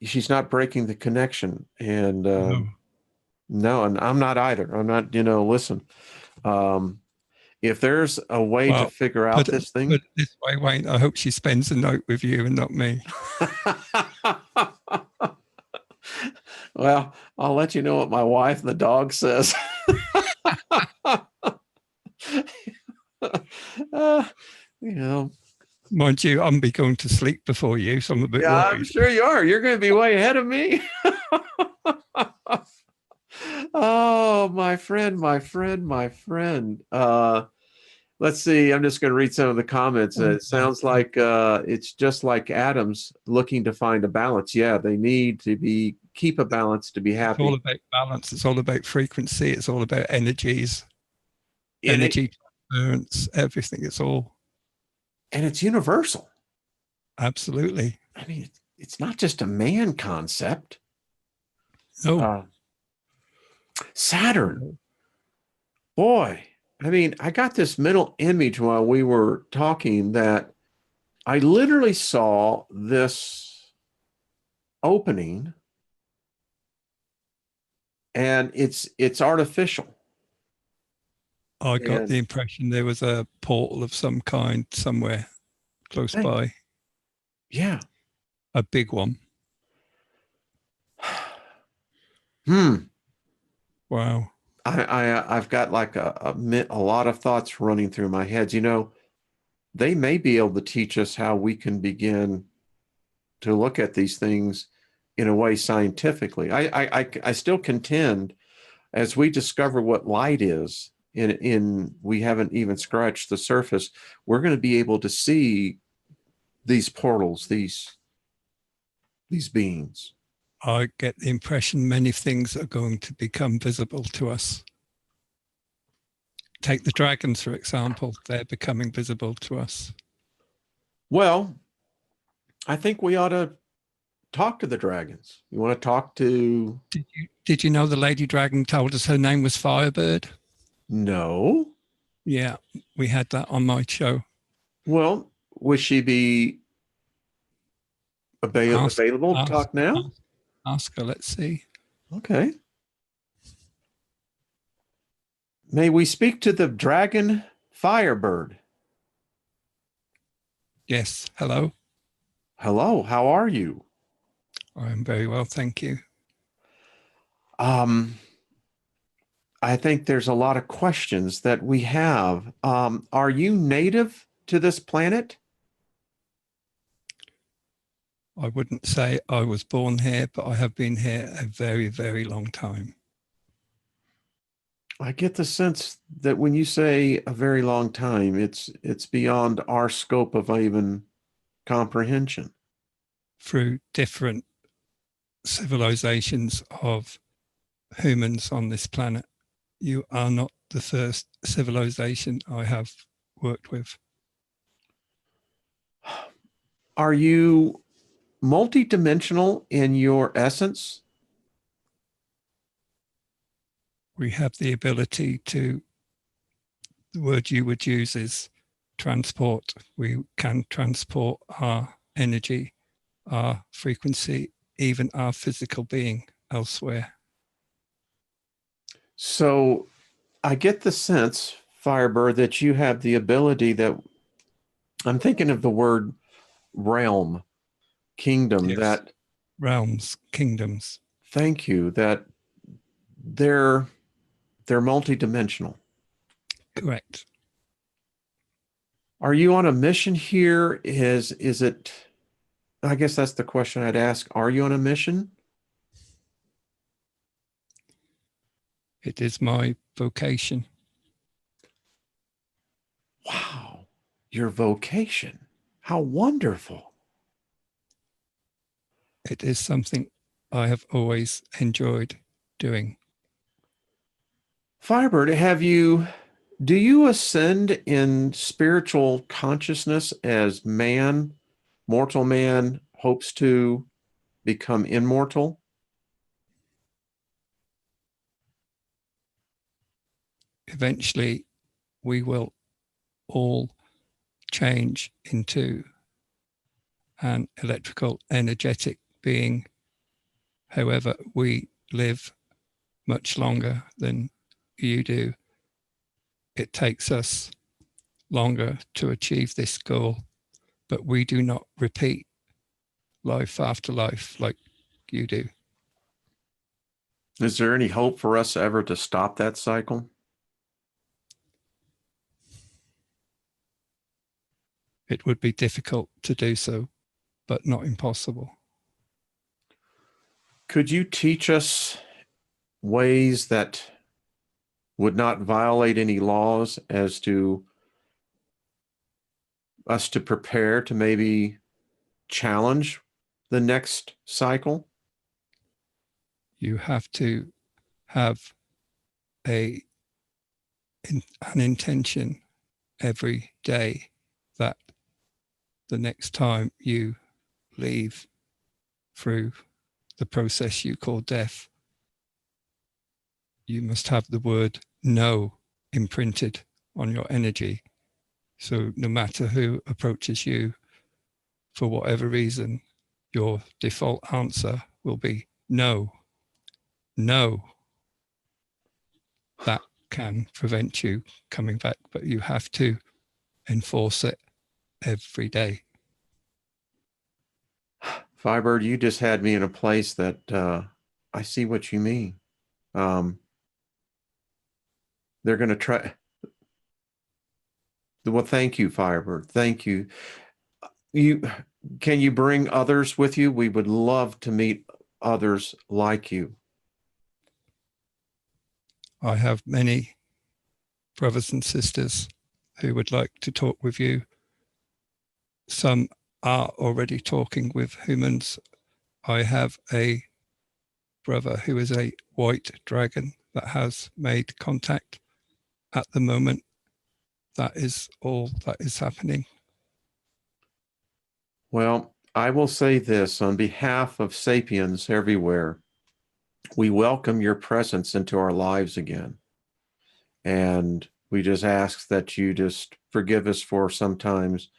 She's not breaking the connection. And no, and I'm not either. I'm not, listen. If there's a way to figure out this thing. Put it this way, Wayne, I hope she spends the night with you and not me. Well, I'll let you know what my wife and the dog says. Mind you, I'm be going to sleep before you, so I'm a bit worried. I'm sure you are. You're going to be way ahead of me. Oh, my friend. Let's see. I'm just going to read some of the comments. It sounds like it's just like atoms looking to find a balance. Yeah, they need to keep a balance to be happy. It's all about balance. It's all about frequency. It's all about energies, energy transference, everything. It's all. And it's universal. Absolutely. I mean, it's not just a man concept. No. Saturn. Boy, I mean, I got this mental image while we were talking that I literally saw this opening, and it's artificial. I got the impression there was a portal of some kind somewhere close by. Yeah. A big one. Wow. I've got like a lot of thoughts running through my head. They may be able to teach us how we can begin to look at these things in a way scientifically. I still contend, as we discover what light is, we haven't even scratched the surface. We're going to be able to see these portals, these beings. I get the impression many things are going to become visible to us. Take the dragons, for example. They're becoming visible to us. Well, I think we ought to talk to the dragons. You want to talk to... Did you know the lady dragon told us her name was Firebird? No. Yeah, we had that on my show. Well, would she be Available to ask, talk now? ask her, let's see. Okay. May we speak to the dragon Firebird? Yes, hello. Hello, how are you? I'm very well, thank you. Um, I think there's a lot of questions that we have. Are you native to this planet? I wouldn't say I was born here, but I have been here a very, very long time. I get the sense that when you say a very long time, it's beyond our scope of even comprehension. Through different civilizations of humans on this planet, you are not the first civilization I have worked with. Are you multidimensional in your essence? We have the ability to, the word you would use is transport. We can transport our energy, our frequency, even our physical being elsewhere. So I get the sense, Firebird, that you have the ability that I'm thinking of the word realm, kingdom, Yes. that Realms, kingdoms. thank you, that they're multidimensional. Correct. Are you on a mission here? Is it, I guess that's the question I'd ask. Are you on a mission? It is my vocation. Wow, your vocation. How wonderful. It is something I have always enjoyed doing. Firebird, do you ascend in spiritual consciousness as man, mortal man, hopes to become immortal? Eventually, we will all change into an electrical, energetic being. However, we live much longer than you do. It takes us longer to achieve this goal, but we do not repeat life after life like you do. Is there any hope for us ever to stop that cycle? It would be difficult to do so, but not impossible. Could you teach us ways that would not violate any laws as to us to prepare to maybe challenge the next cycle? You have to have an intention every day that the next time you leave through the process you call death, you must have the word no imprinted on your energy. So no matter who approaches you, for whatever reason, your default answer will be no, no. That can prevent you coming back, but you have to enforce it every day. Firebird, you just had me in a place that I see what you mean. They're going to try. Well, thank you, Firebird. Thank you. Can you bring others with you? We would love to meet others like you. I have many brothers and sisters who would like to talk with you. Some are already talking with humans. I have a brother who is a white dragon that has made contact at the moment. That is all that is happening. Well, I will say this on behalf of sapiens everywhere. We welcome your presence into our lives again. And we just ask that you just forgive us for sometimes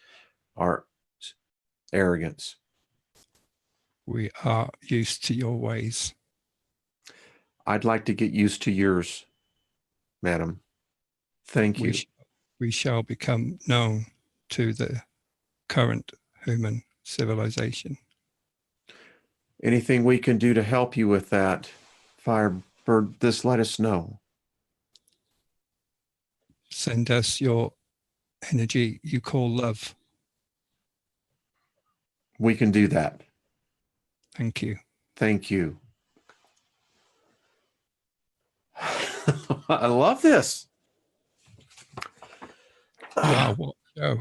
our arrogance. We are used to your ways. I'd like to get used to yours, madam. Thank you. We shall become known to the current human civilization. Anything we can do to help you with that, Firebird, just let us know. Send us your energy you call love. We can do that. Thank you. Thank you. I love this. Wow, what a show.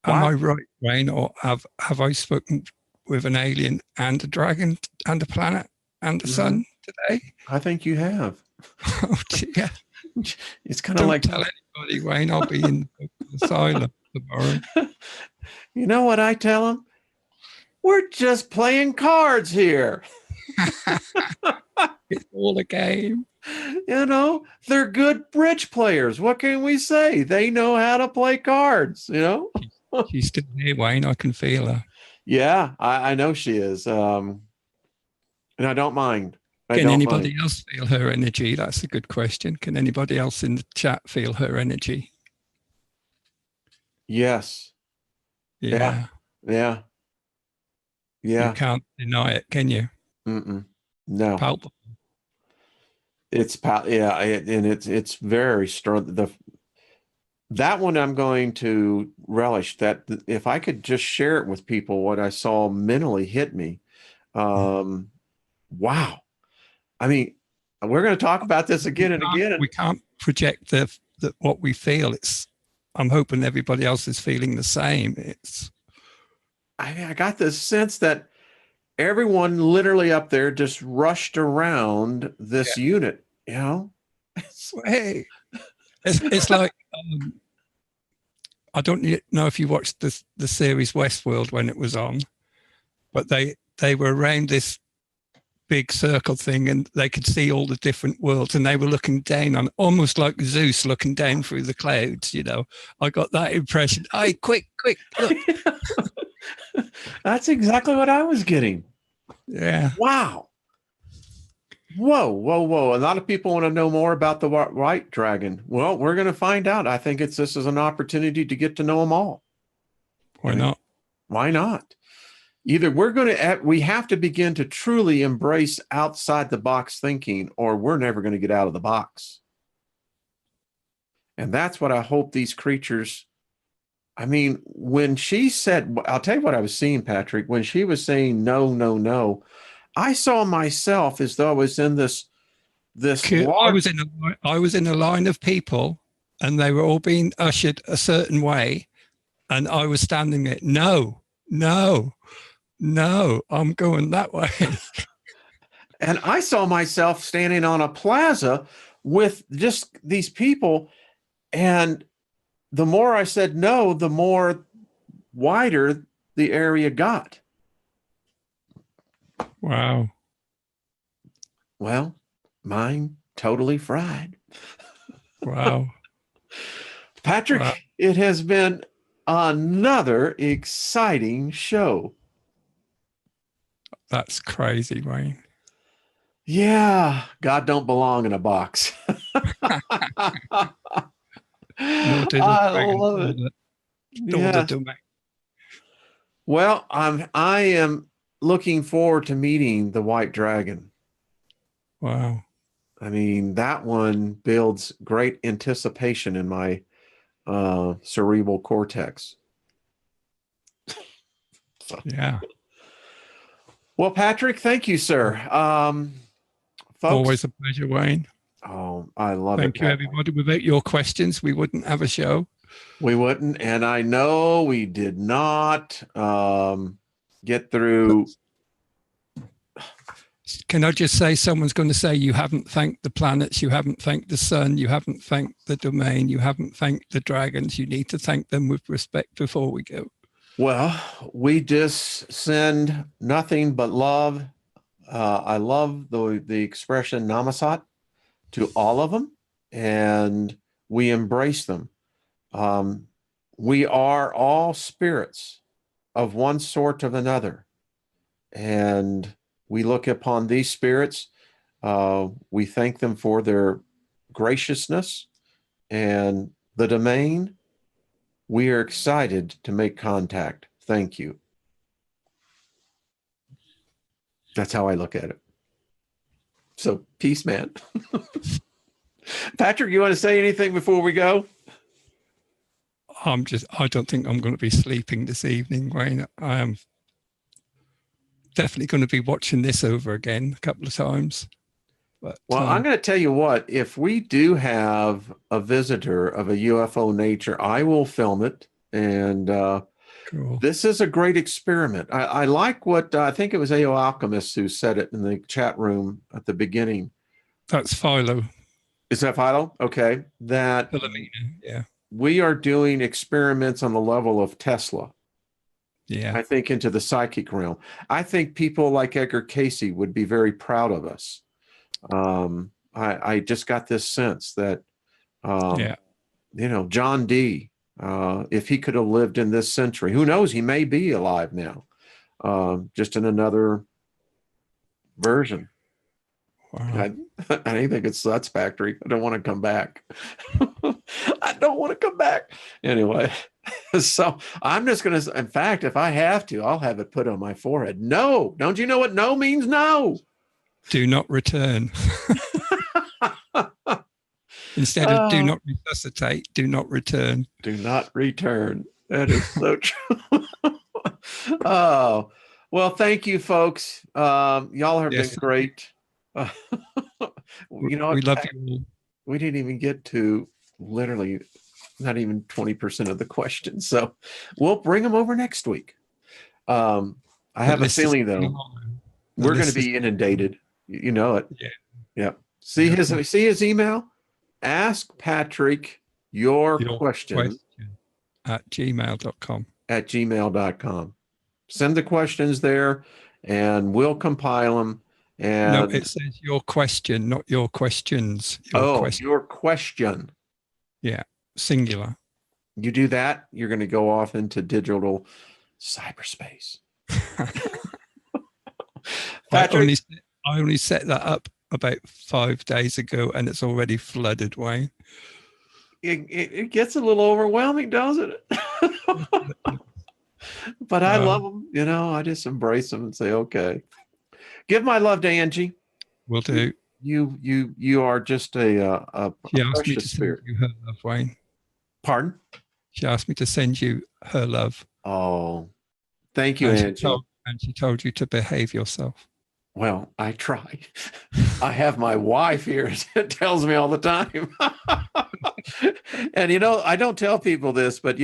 Wow. Am I right, Wayne, or have I spoken with an alien and a dragon and a planet and a sun today? I think you have. Oh dear. It's kind of Don't like, tell anybody, Wayne. I'll be in the asylum tomorrow. you know what I tell them? We're just playing cards here. It's all a game. You know, they're good bridge players. What can we say? They know how to play cards, you know? She's still here, Wayne. I can feel her. Yeah, I know she is. And I don't mind. Can anybody else feel her energy? That's a good question. Can anybody else in the chat feel her energy? Yes. Yeah. Yeah. Yeah. You can't deny it, can you? No. Palpable. Yeah, and it's very strong. That one I'm going to relish. That if I could just share it with people, what I saw mentally hit me. Wow. I mean, we're going to talk about this again and again. We can't project the what we feel. I'm hoping everybody else is feeling the same. I got this sense that everyone literally up there just rushed around this unit, you know? Hey, it's like, I don't know if you watched the series Westworld when it was on, but they were around this big circle thing and they could see all the different worlds and they were looking down on, almost like Zeus looking down through the clouds, you know. I got that impression. Hey, quick, look. That's exactly what I was getting. Yeah. Wow. Whoa. A lot of people want to know more about the white dragon. Well, we're going to find out. I think this is an opportunity to get to know them all. Why not? Why not? Either we have to begin to truly embrace outside the box thinking, or we're never going to get out of the box. And that's what I hope these creatures, I mean, when she said, I'll tell you what I was seeing, Patrick, when she was saying no, I saw myself as though I was in this large... I was in a line of people and they were all being ushered a certain way. And I was standing there, no, I'm going that way. And I saw myself standing on a plaza with just these people. And the more I said no, the more wider the area got. Wow. Well, mine totally fried. Wow. Patrick, wow. It has been another exciting show. That's crazy, Wayne. Yeah, God don't belong in a box. I love it. Yeah. Well, I am looking forward to meeting the white dragon. Wow. I mean, that one builds great anticipation in my cerebral cortex. Yeah. Well, Patrick, thank you, sir. Folks, always a pleasure, Wayne. Oh, I love it. Thank you, everybody. Without your questions, we wouldn't have a show. We wouldn't. And I know we did not get through. Can I just say, someone's going to say, you haven't thanked the planets, you haven't thanked the sun, you haven't thanked the domain, you haven't thanked the dragons. You need to thank them with respect before we go. Well, we just send nothing but love. I love the expression Namasat to all of them, and we embrace them. We are all spirits of one sort of another. And we look upon these spirits. We thank them for their graciousness and the domain. We are excited to make contact. Thank you. That's how I look at it. So, peace, man. Patrick, you want to say anything before we go? I don't think I'm going to be sleeping this evening, Wayne. I am definitely going to be watching this over again a couple of times. But, well, I'm going to tell you what, if we do have a visitor of a UFO nature, I will film it. And cool. This is a great experiment. I like what I think it was AO Alchemist who said it in the chat room at the beginning. That's Philo. Is that Philo? Okay. That Philomena, yeah. We are doing experiments on the level of Tesla. Yeah. I think into the psychic realm. I think people like Edgar Casey would be very proud of us. I just got this sense that, John Dee, if he could have lived in this century, who knows, he may be alive now, just in another version. Wow. I think it's Sluts Factory. I don't want to come back. I don't want to come back. Anyway, so I'm just going to, in fact, if I have to, I'll have it put on my forehead. No, don't you know what no means? No. Do not return. Instead of do not resuscitate, do not return. Do not return. That is so true. Oh, well, thank you, folks. Y'all have been great. We love you. We didn't even get to literally not even 20% of the questions. So we'll bring them over next week. I have a feeling, though, we're going to be inundated. You know it. Yeah. See his email? Ask Patrick your question at gmail.com. At gmail.com. Send the questions there and we'll compile them. And no, it says your question, not your questions. Your question. Yeah, singular. You do that, you're going to go off into digital cyberspace. Patrick, I only set that up about 5 days ago, and it's already flooded, Wayne. It gets a little overwhelming, doesn't it? But I love them. I just embrace them and say, okay. Give my love to Angie. Will do. You are just a she asked me to send you her love, Wayne. Pardon? She asked me to send you her love. Oh, thank you, Angie. And she told you to behave yourself. Well, I try. I have my wife here that tells me all the time. And, I don't tell people this, but,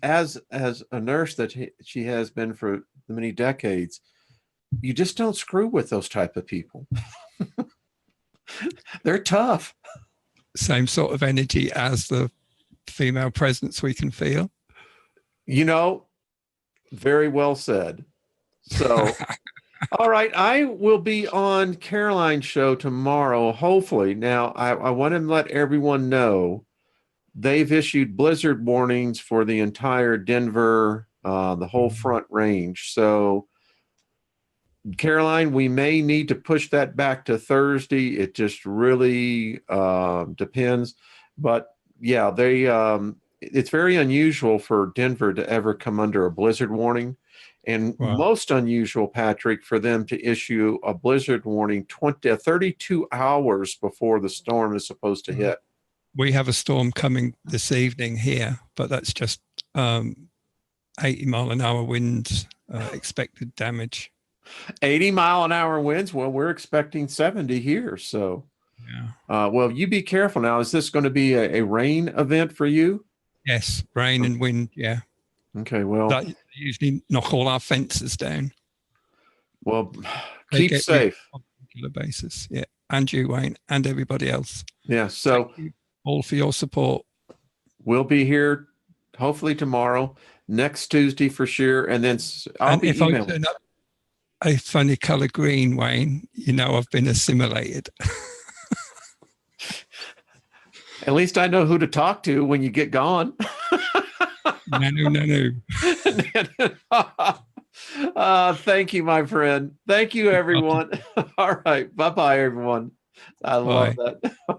as a nurse that she has been for many decades, you just don't screw with those type of people. They're tough. Same sort of energy as the female presence we can feel. Very well said. So, all right, I will be on Caroline's show tomorrow, hopefully. Now, I want to let everyone know they've issued blizzard warnings for the entire Denver, the whole Front Range. So, Caroline, we may need to push that back to Thursday. It just really depends. But yeah, it's very unusual for Denver to ever come under a blizzard warning. And most unusual, Patrick, for them to issue a blizzard warning 32 hours before the storm is supposed to hit. We have a storm coming this evening here, but that's just 80-mile-an-hour winds, expected damage. 80-mile-an-hour winds? Well, we're expecting 70 here. So, well, you be careful now. Is this going to be a rain event for you? Yes, rain and wind, yeah. Okay, well. That usually knock all our fences down. Well, keep safe. On a regular basis, yeah. And you, Wayne, and everybody else. Yeah, so. Thank you all for your support. We'll be here hopefully tomorrow, next Tuesday for sure, and then I'll be emailing. I turn up a funny color green, Wayne, I've been assimilated. At least I know who to talk to when you get gone. Nanu, nanu. Thank you, my friend. Thank you, everyone. All right. Bye bye, everyone. I love Bye. that.